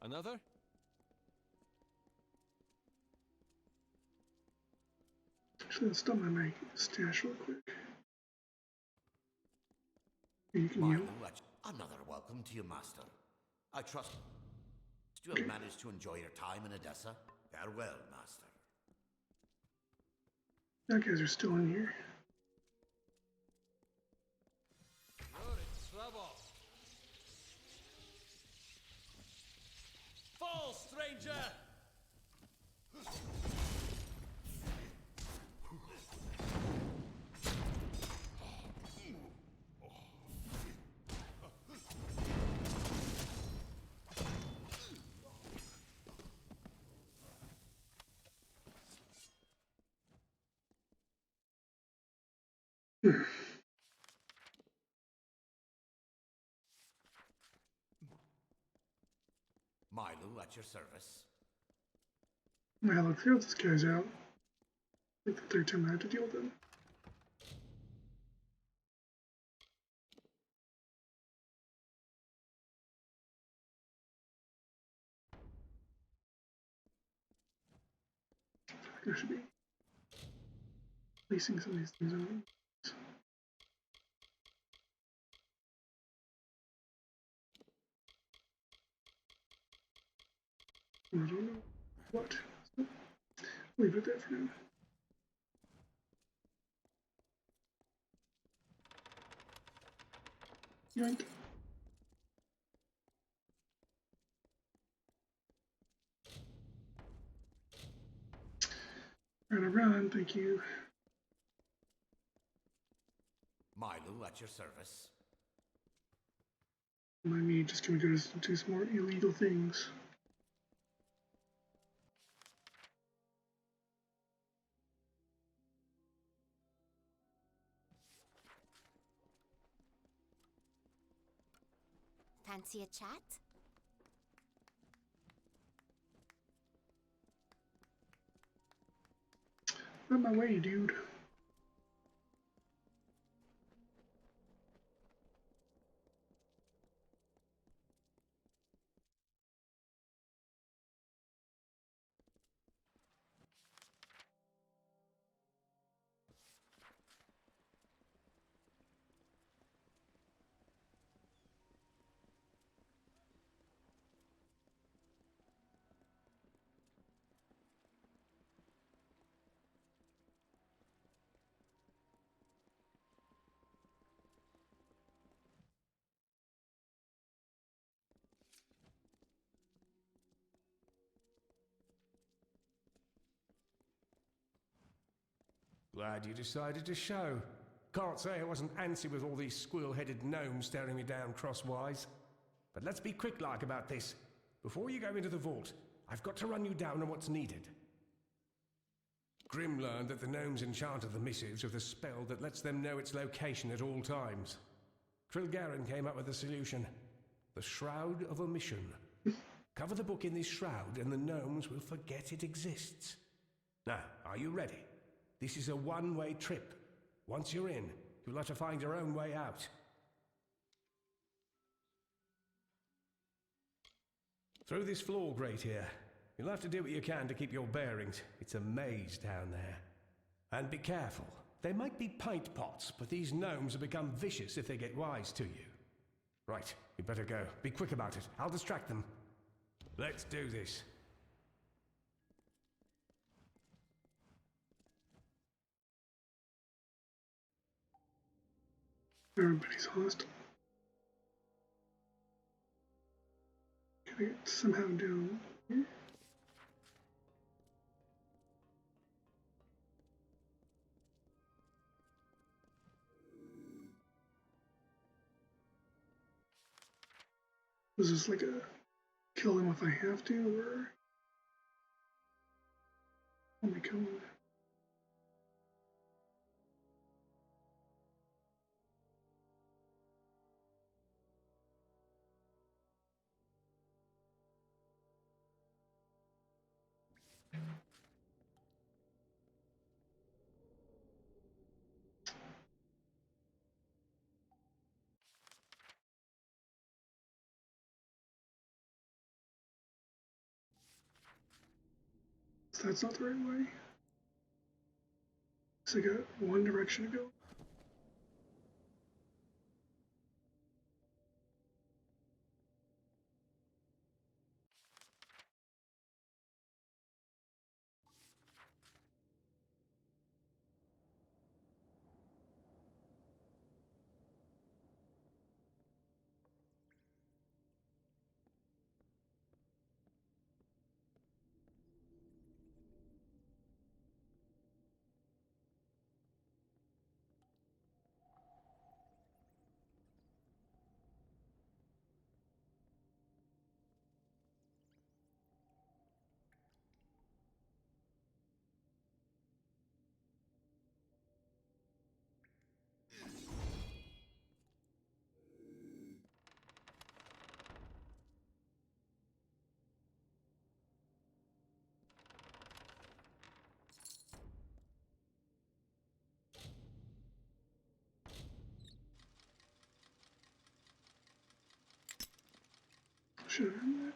Another? Actually, let's dump my stash real quick. You can heal. Another welcome to you, Master. I trust you have managed to enjoy your time in Odessa. Farewell, Master. That guys are still in here. You're in trouble. Fall, stranger! Milo at your service. Well, look, clear these guys out. I think the third time I have to deal with them. I should be placing some of these things on. I don't know what. So, leave it there for now. Yoink. Run, thank you. Milo at your service. Mind me, just gonna go do some more illegal things. Fancy a chat? On my way, dude. Glad you decided to show. Can't say I wasn't antsy with all these squirrel-headed gnomes staring me down crosswise. But let's be quick-like about this. Before you go into the vault, I've got to run you down on what's needed. Grim learned that the gnomes enchanted the missives with a spell that lets them know its location at all times. Trilgarin came up with a solution. The Shroud of Omission. Cover the book in this shroud and the gnomes will forget it exists. Now, are you ready? This is a one-way trip. Once you're in, you'll have to find your own way out. Through this floor grate here. You'll have to do what you can to keep your bearings. It's a maze down there. And be careful. They might be pint pots, but these gnomes will become vicious if they get wise to you. Right, you better go. Be quick about it. I'll distract them. Let's do this. Everybody's hostile. Can I get somehow down here? Was this like a kill him if I have to, or only kill him? So that's not the right way. So I got one direction to go. Should have done that.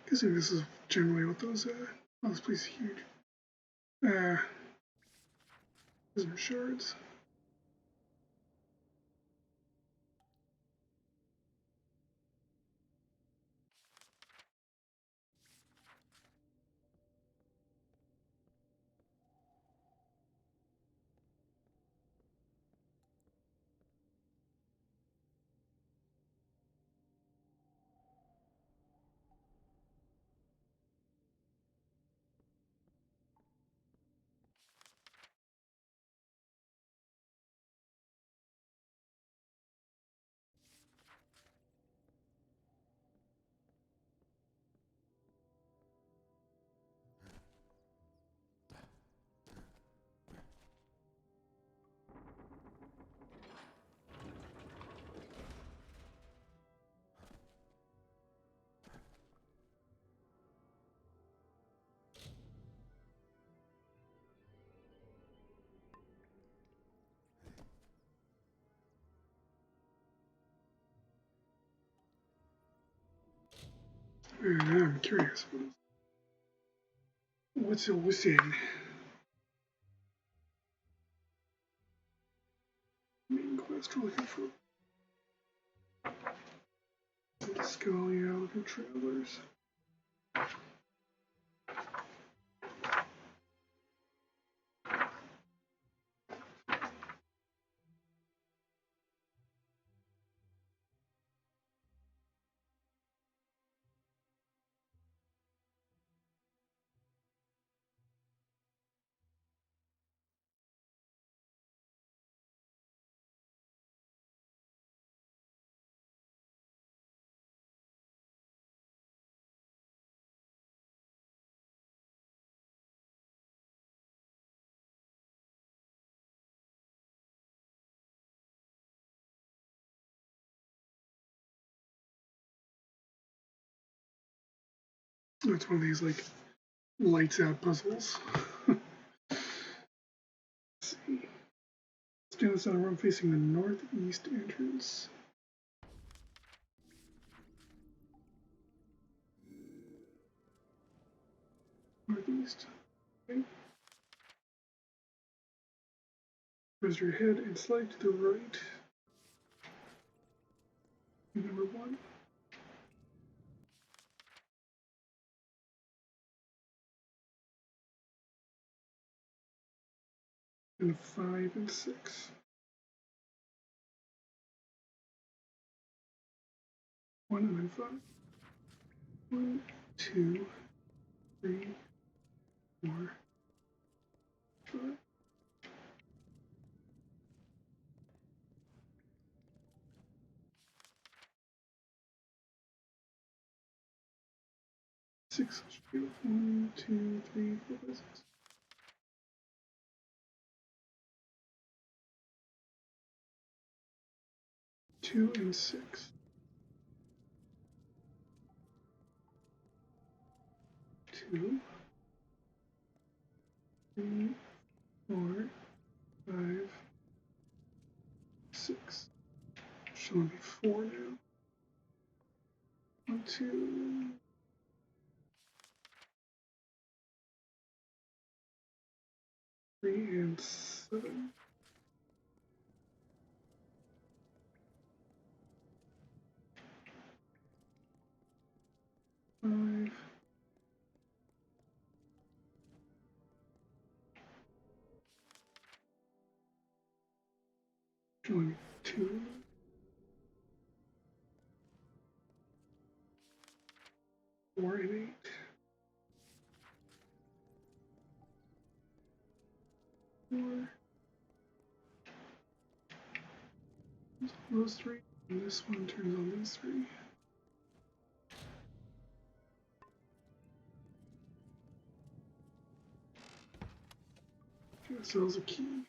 Guessing this is generally what those, oh, this place is huge. Those are shards. I'm curious. What's it in? Main quest we're looking for. Let's go, yeah, looking travelers. It's one of these like lights out puzzles. Let's see. Stand outside a room facing the northeast entrance. Northeast. Okay. Raise your head and slide to the right. Number 1. And a 5 and 6. 1 and then 5. 1, 2, 3, 4, 5. Six. 1, 2, 3, 4, 5, 6. 2 and 6. 2, 3, 4, 5, 6. Should only be 4 now. 1, 2. 3 and 7. 5. 2. 4 and 8. 4. Those 3. And this one turns on these 3. Okay, so there's a key.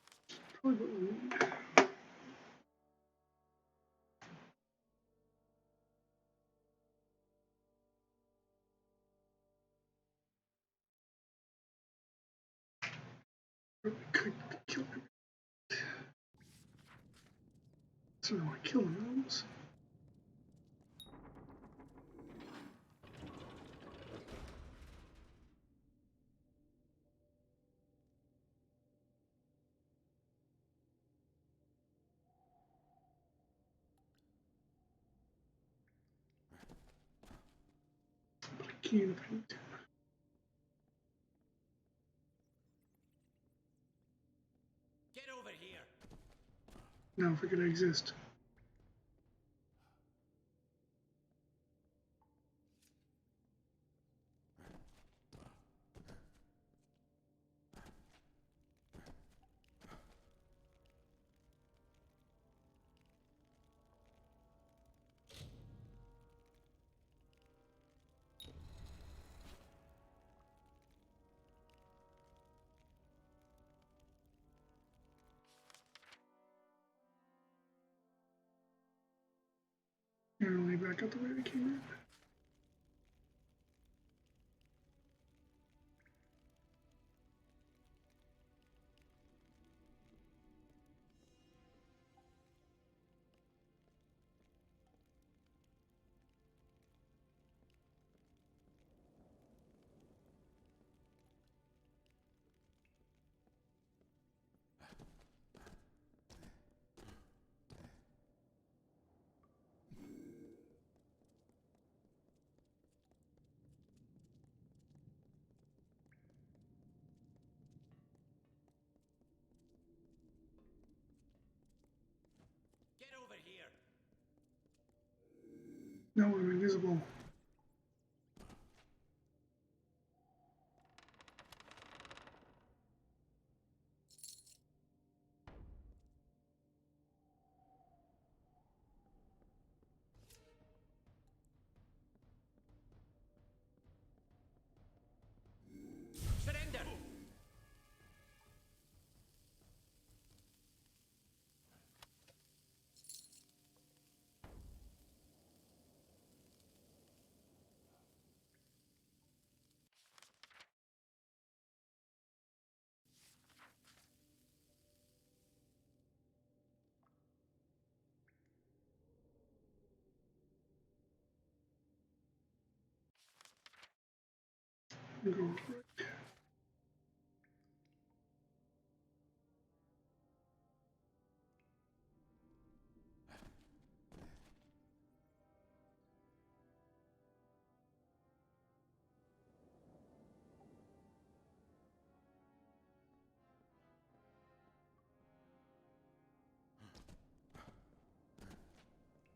Probably what we need. Probably could kill him. So I don't want to kill him. Put a key in if I need to. Get over here. Now if I could exist. And lay back out the way I came in. invisible. Surrender! Go right.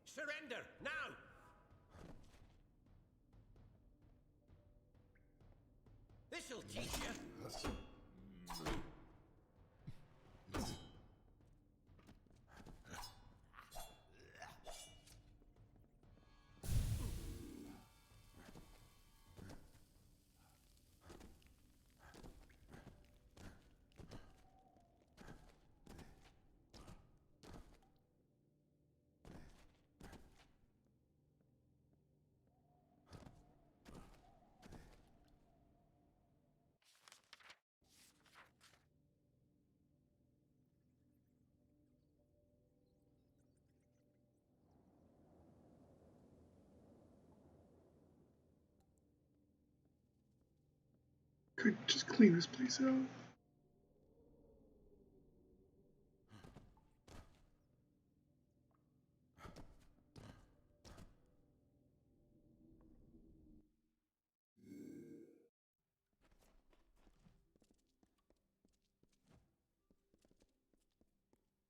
Surrender, now! This'll teach you. Could just clean this place out.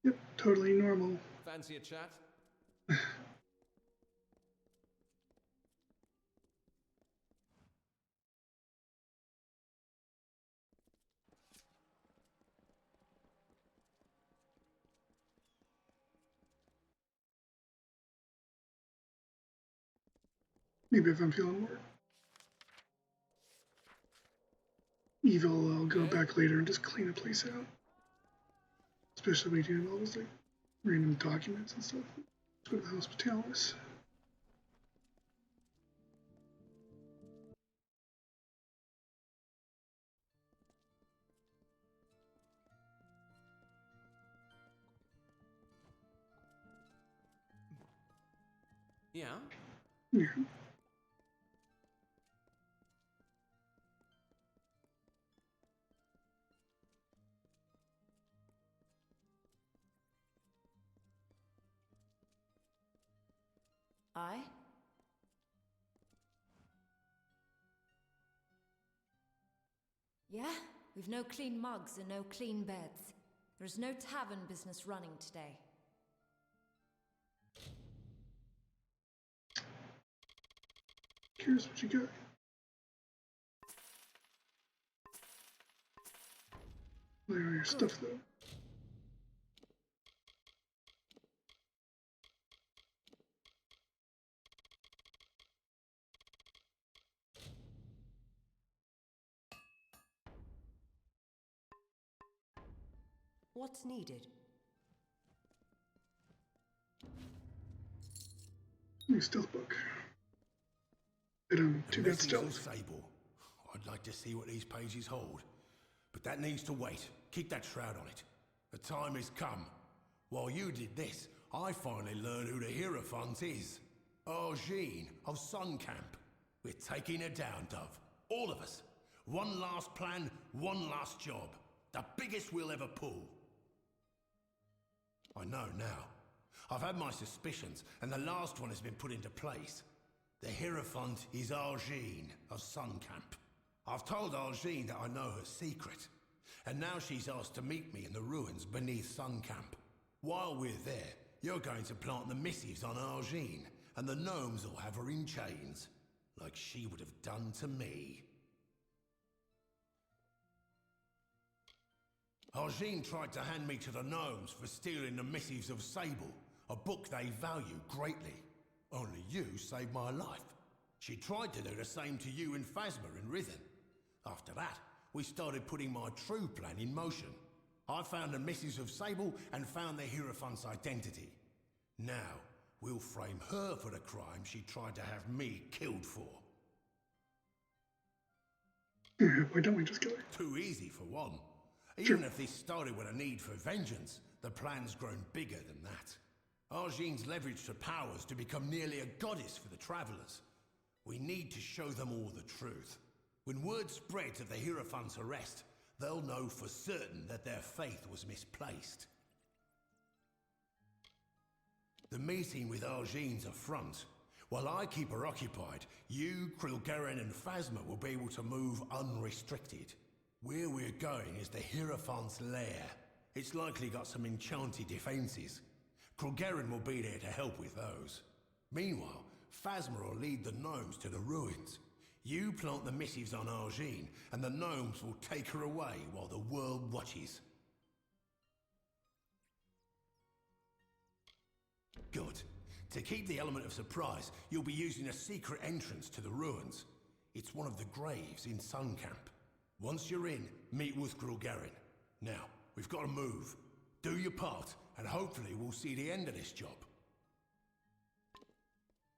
Yep, totally normal. Fancy a chat? Maybe if I'm feeling more evil, I'll go back later and just clean the place out. Especially when you're doing all those like random documents and stuff. Let's go to the Hospitalis. Yeah? Yeah. I? Yeah? We've no clean mugs and no clean beds. There's no tavern business running today. Curious what you got. Where are your stuff though? What's needed? New stealth book. Too bad stealth. Fable. I'd like to see what these pages hold. But that needs to wait. Keep that shroud on it. The time has come. While you did this, I finally learned who the Hierophant is. Argene of Sun Camp. We're taking her down, Dove. All of us. One last plan, one last job. The biggest we'll ever pull. I know now. I've had my suspicions, and the last one has been put into place. The Hierophant is Argene of Sun Camp. I've told Argene that I know her secret, and now she's asked to meet me in the ruins beneath Sun Camp. While we're there, you're going to plant the missives on Argene, and the gnomes will have her in chains, like she would have done to me. Argine tried to hand me to the gnomes for stealing the Missives of Sable, a book they value greatly. Only you saved my life. She tried to do the same to you and Phasma in Rhythm. After that, we started putting my true plan in motion. I found the Missives of Sable and found the Hierophant's identity. Now, we'll frame her for the crime she tried to have me killed for. Why don't we just kill her? Too easy for one. Even if this started with a need for vengeance, the plan's grown bigger than that. Argine's leveraged her powers to become nearly a goddess for the Travelers. We need to show them all the truth. When word spreads of the Hierophant's arrest, they'll know for certain that their faith was misplaced. The meeting with Argine's a front. While I keep her occupied, you, Krilgaren and Phasma will be able to move unrestricted. Where we're going is the Hierophant's lair. It's likely got some enchanted defenses. Krilgaren will be there to help with those. Meanwhile, Phasma will lead the gnomes to the ruins. You plant the missives on Argine, and the gnomes will take her away while the world watches. Good. To keep the element of surprise, you'll be using a secret entrance to the ruins. It's one of the graves in Sun Camp. Once you're in, meet with Krilgaren. Now, we've got to move. Do your part, and hopefully we'll see the end of this job.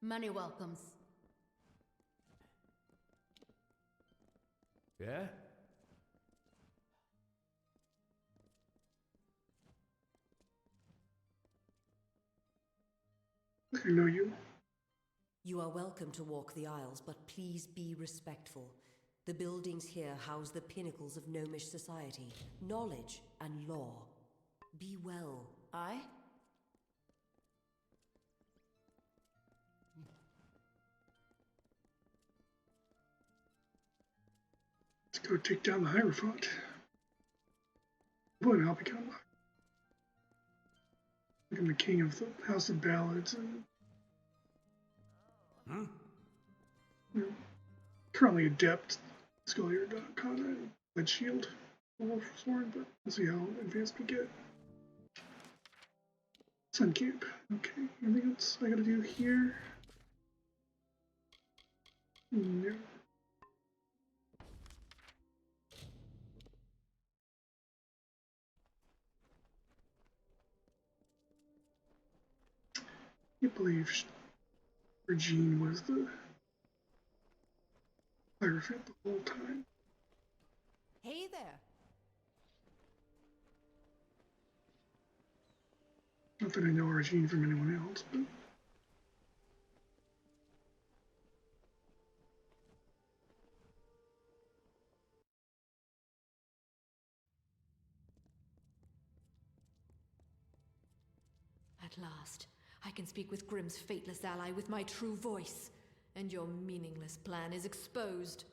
Many welcomes. Yeah? I know you. You are welcome to walk the aisles, but please be respectful. The buildings here house the pinnacles of gnomish society, knowledge and law. Be well. Aye? Let's go take down the Hierophant. Boy, I'll become the king of the House of Ballads and you know, currently adept Scullier.com and Lead Shield Wolfsworn, but we'll see how advanced we get. Sun Camp. Okay, anything else I gotta do here? No. I believe Regine was the Hierophant the whole time. Hey there. Not that I know Regine from anyone else, but At last, I can speak with Grimm's fateless ally with my true voice, and your meaningless plan is exposed.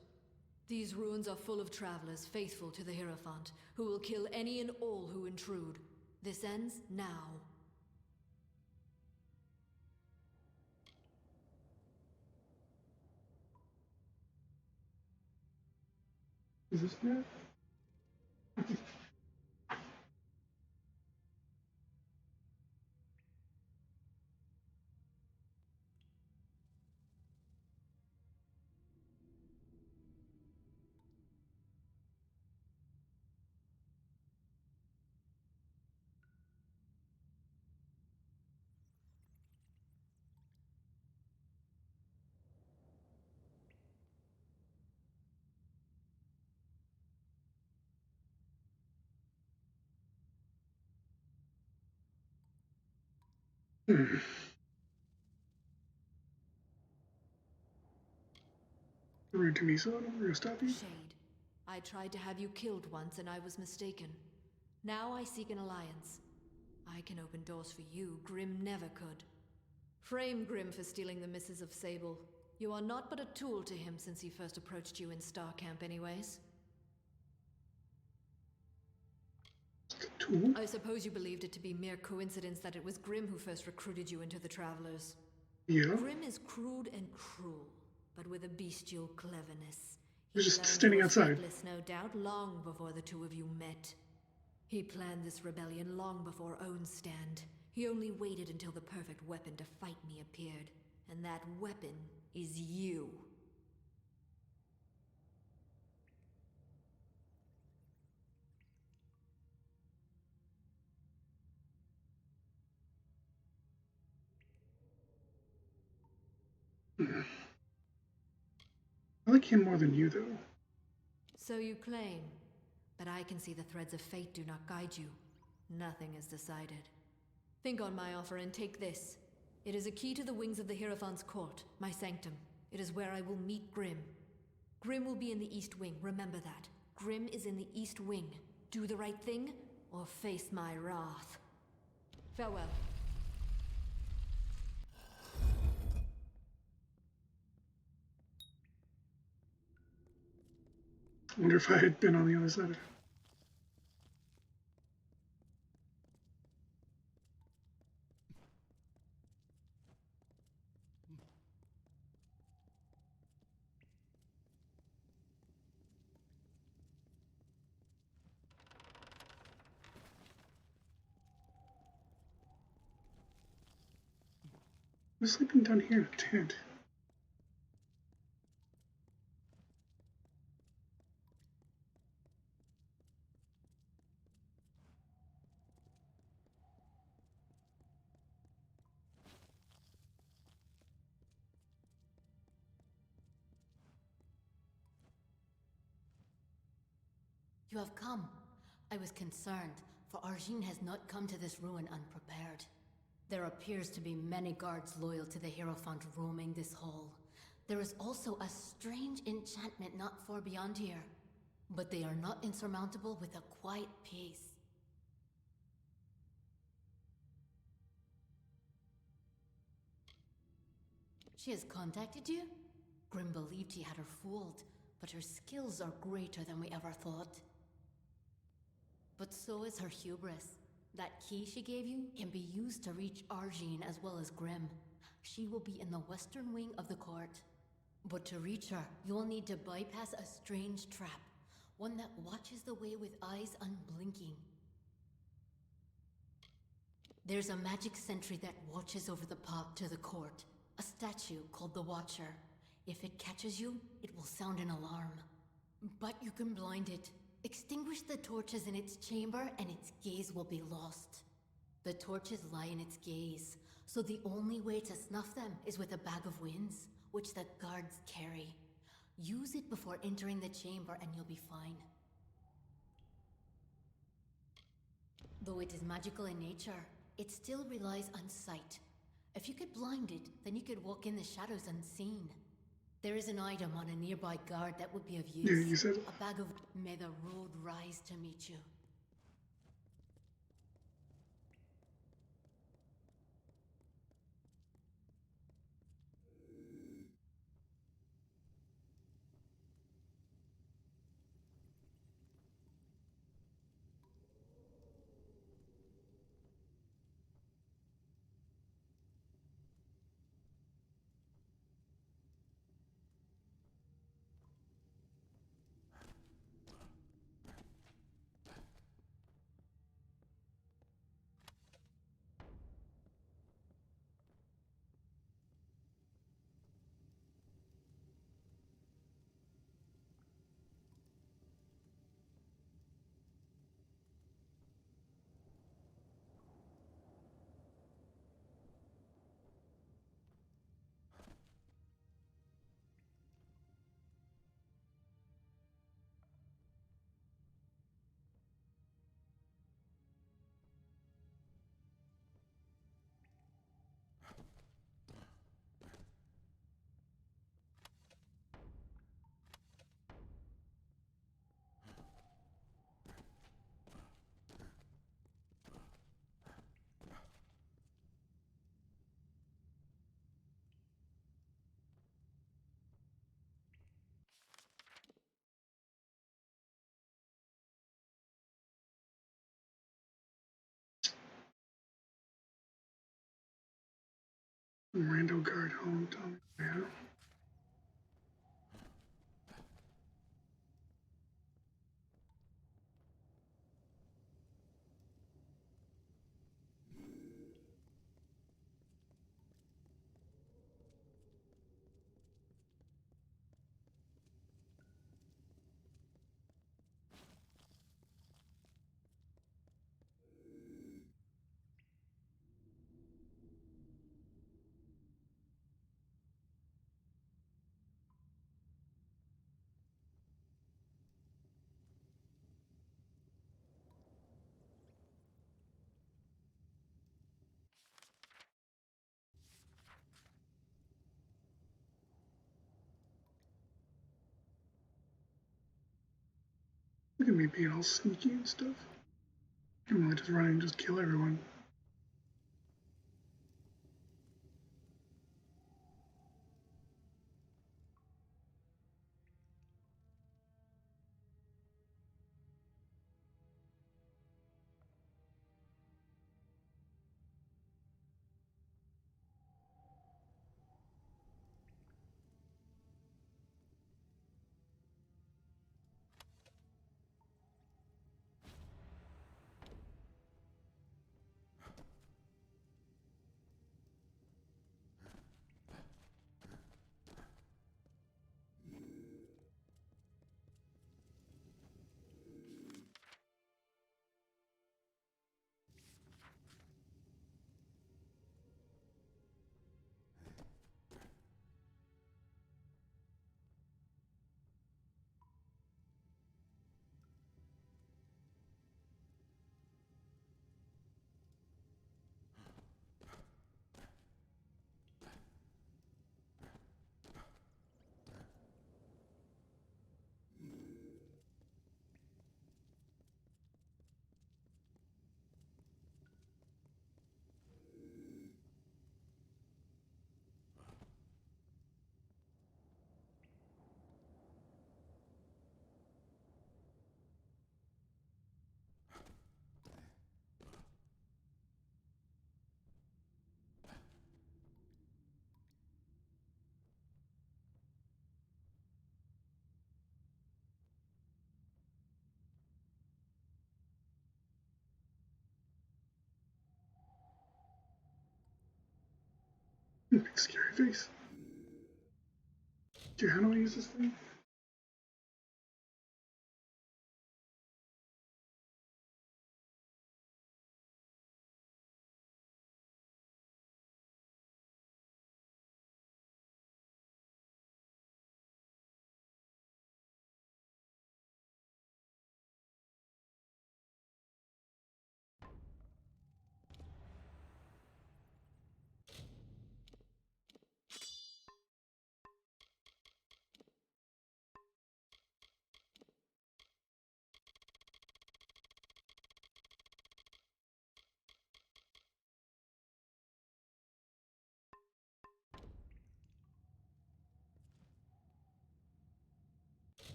These ruins are full of travelers faithful to the Hierophant, who will kill any and all who intrude. This ends now. is this that? Rude to me, so I'm gonna stop you. Shade, I tried to have you killed once and I was mistaken. Now I seek an alliance. I can open doors for you Grimm never could. Frame Grimm for stealing the Misses of Sable. You are not but a tool to him since he first approached you in Star Camp anyways. Tool? I suppose you believed it to be mere coincidence that it was Grimm who first recruited you into the Travelers. Yeah. Grim is crude and cruel, but with a bestial cleverness. He was He just learned standing you were outside. faithless, no doubt, long before the two of you met. He planned this rebellion long before Owen's stand. He only waited until the perfect weapon to fight me appeared. And that weapon is you. I like him more than you, though. So you claim, but I can see the threads of fate do not guide you. Nothing is decided. Think on my offer and take this. It is a key to the wings of the Hierophant's court, my sanctum. It is where I will meet Grim. Grim will be in the East Wing, remember that. Grim is in the East Wing. Do the right thing, or face my wrath. Farewell. I wonder if I had been on the other side of it. I was sleeping down here in a tent. You have come. I was concerned, for Arjin has not come to this ruin unprepared. There appears to be many guards loyal to the Hierophant roaming this hall. There is also a strange enchantment not far beyond here, but they are not insurmountable with a quiet pace. She has contacted you? Grim believed he had her fooled, but her skills are greater than we ever thought. But so is her hubris. That key she gave you can be used to reach Arjin as well as Grim. She will be in the western wing of the court. But to reach her, you will need to bypass a strange trap. One that watches the way with eyes unblinking. There's a magic sentry that watches over the path to the court. A statue called the Watcher. If it catches you, it will sound an alarm. But you can blind it. Extinguish the torches in its chamber and its gaze will be lost. The torches lie in its gaze, so the only way to snuff them is with a bag of winds, which the guards carry. Use it before entering the chamber and you'll be fine. Though it is magical in nature, it still relies on sight. If you could blind it, then you could walk in the shadows unseen. There is an item on a nearby guard that would be of use. Yeah, you said it. A bag of... May the road rise to meet you. Rando guard hometown. Yeah. Look at me being all sneaky and stuff. I can really just run and just kill everyone. Big scary face. Dude, how do I use this thing?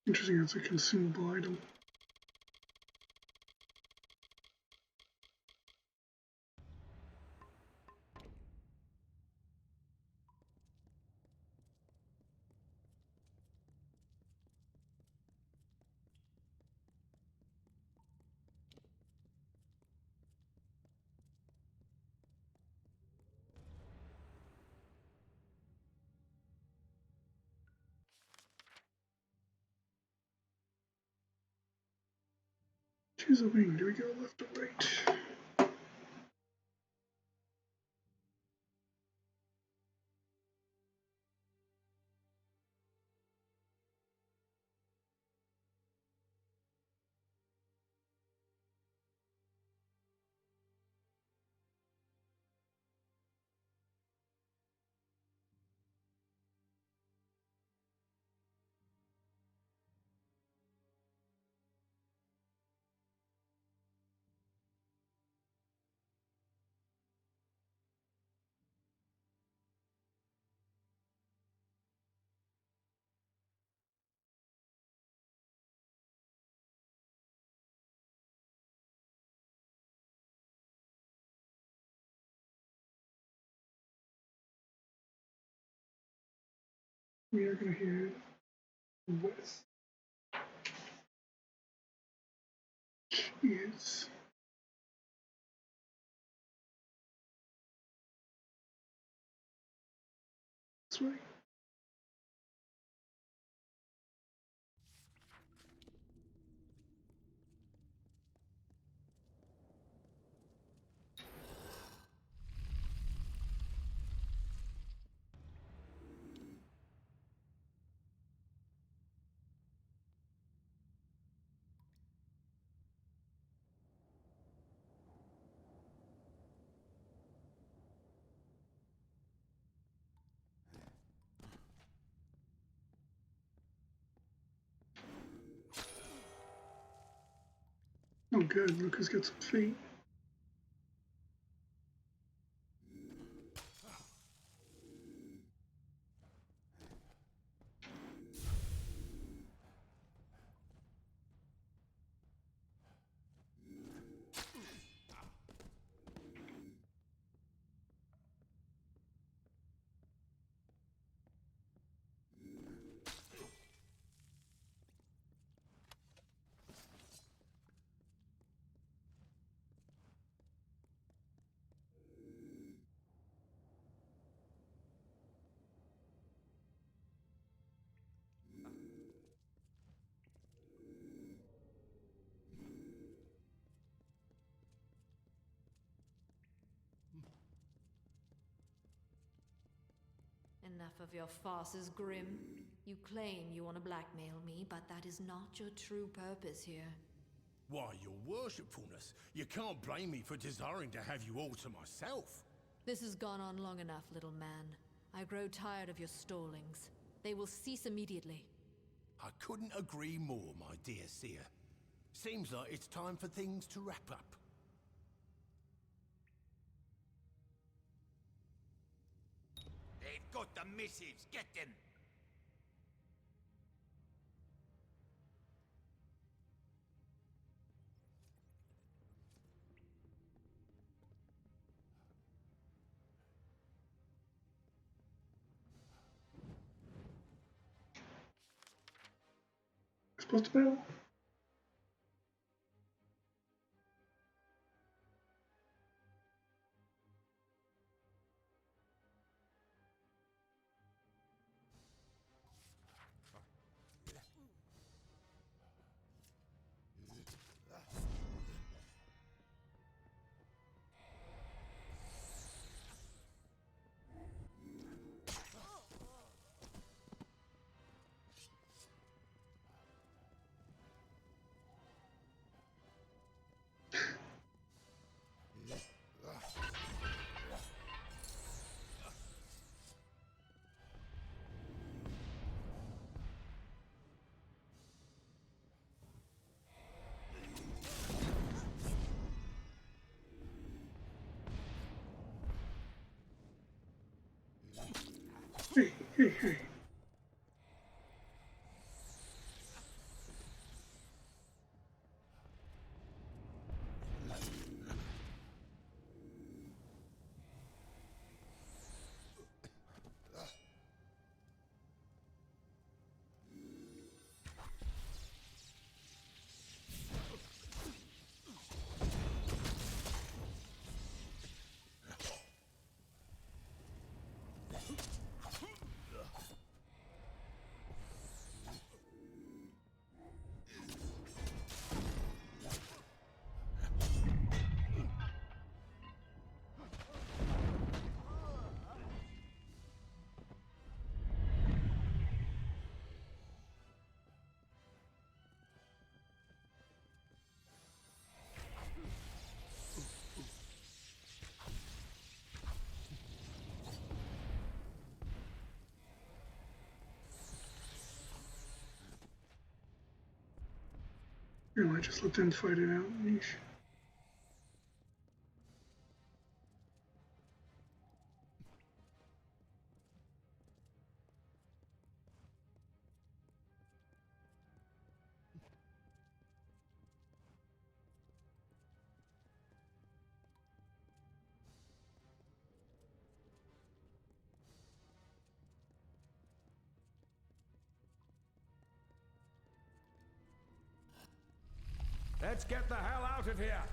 Interesting, it's a consumable item. Choose a wing. Do we go left or right? We are going to head west. Which is this way. Oh good, look who's got some feet. Enough of your farces, Grim. You claim you want to blackmail me, but that is not your true purpose here. Why, your worshipfulness, you can't blame me for desiring to have you all to myself. This has gone on long enough, little man. I grow tired of your stallings. They will cease immediately. I couldn't agree more, my dear seer. Seems like it's time for things to wrap up. They've got the missives. Get them. Supposed to battle? Hey, hey, hey. You know, I just let them fight it out. Yeesh. Let's get the hell out of here!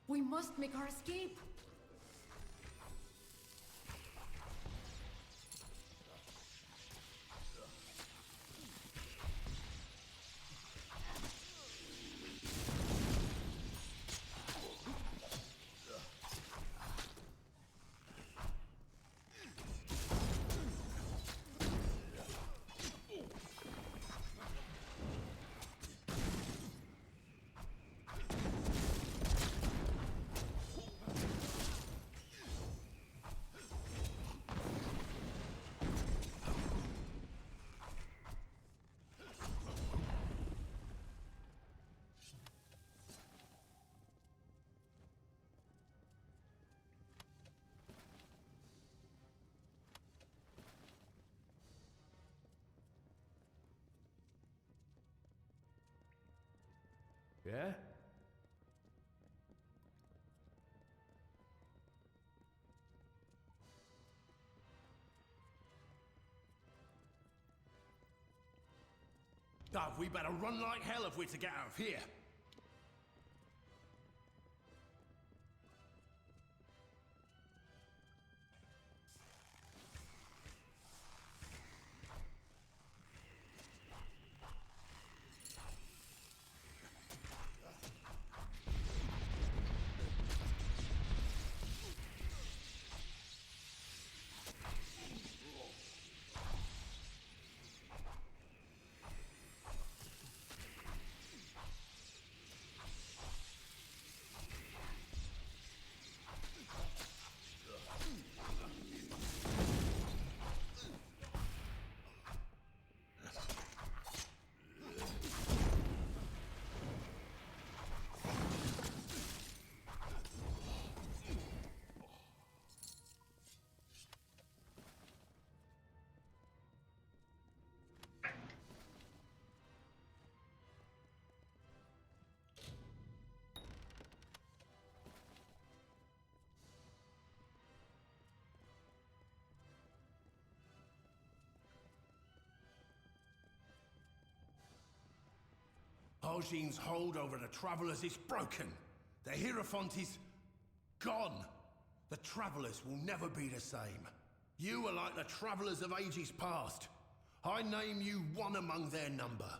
We must make our escape! Yeah? Dove, we better run like hell if we're to get out of here. Argine's hold over the Travelers is broken. The Hierophant is gone. The Travelers will never be the same. You are like the Travelers of ages past. I name you one among their number.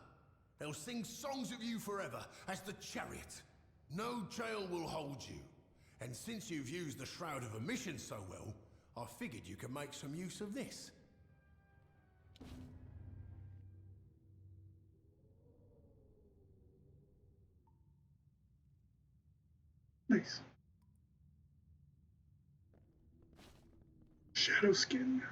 They'll sing songs of you forever as the Chariot. No jail will hold you. And since you've used the Shroud of Omission so well, I figured you could make some use of this. Nice. Shadow skin.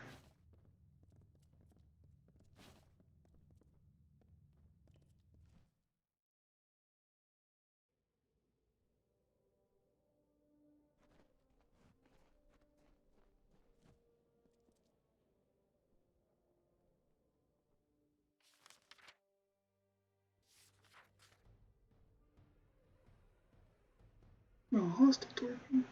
No, hostile toward me.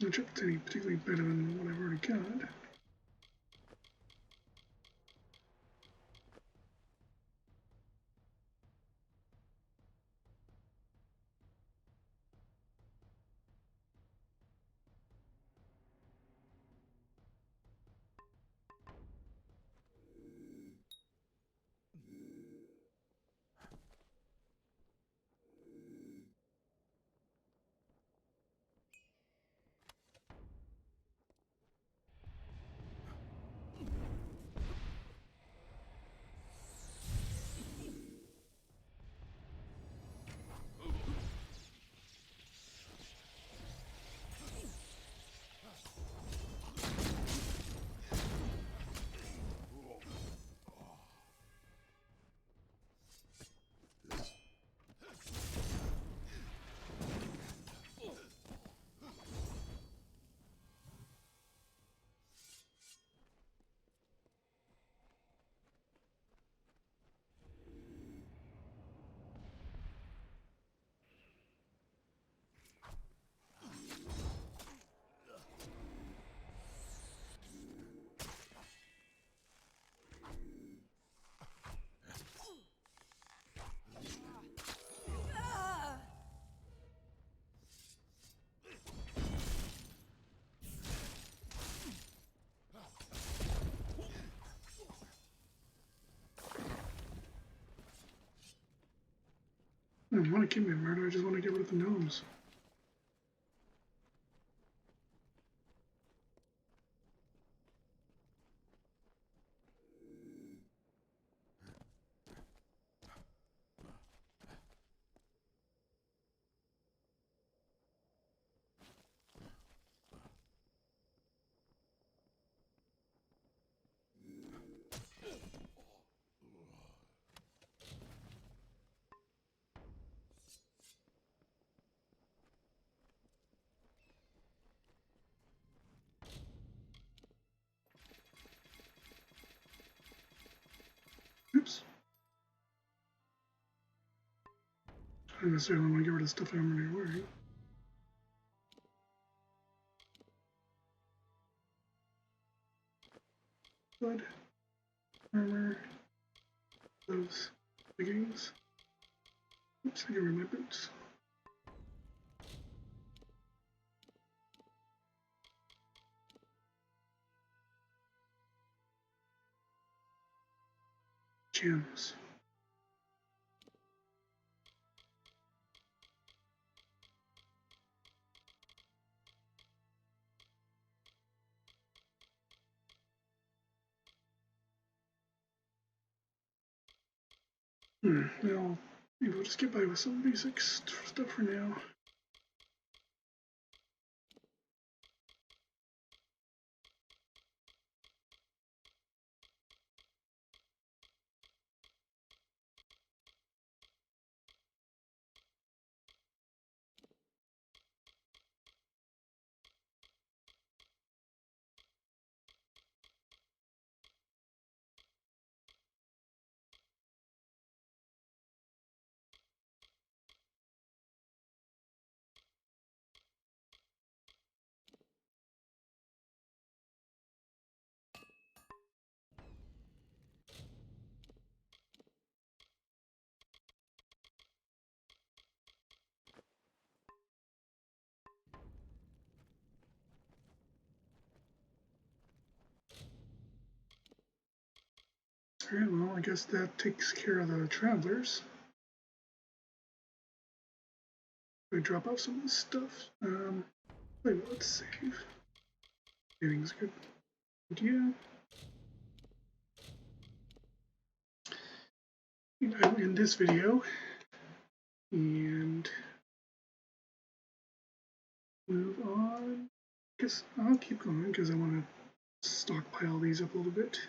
not sure if it's any particularly better than what I've already got. I don't want to keep me murder, I just want to get rid of the gnomes. Oops. I don't necessarily want to get rid of stuff I'm already wearing. Blood, armor, those leggings. Oops, I get rid of my boots. Gems. Well, maybe we'll just get by with some basic stuff for now. Alright, well, I guess that takes care of the travelers. I drop off some of this stuff. Wait, let's save. Saving's a good idea. I'll end this video and move on. I guess I'll keep going because I want to stockpile these up a little bit.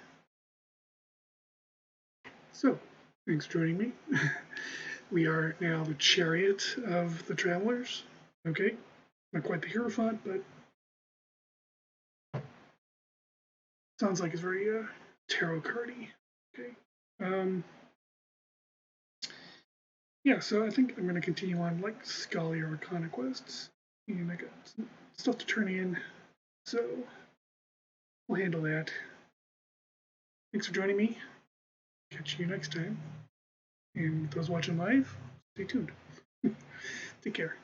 So, thanks for joining me. We are now the Chariot of the Travelers. Okay, not quite the Hierophant, but sounds like it's very tarot cardy. Okay. Yeah, so I think I'm going to continue on like Scholarly or Arcana quests, and I got stuff to turn in, so we'll handle that. Thanks for joining me. Catch you next time. And those watching live, stay tuned. Take care.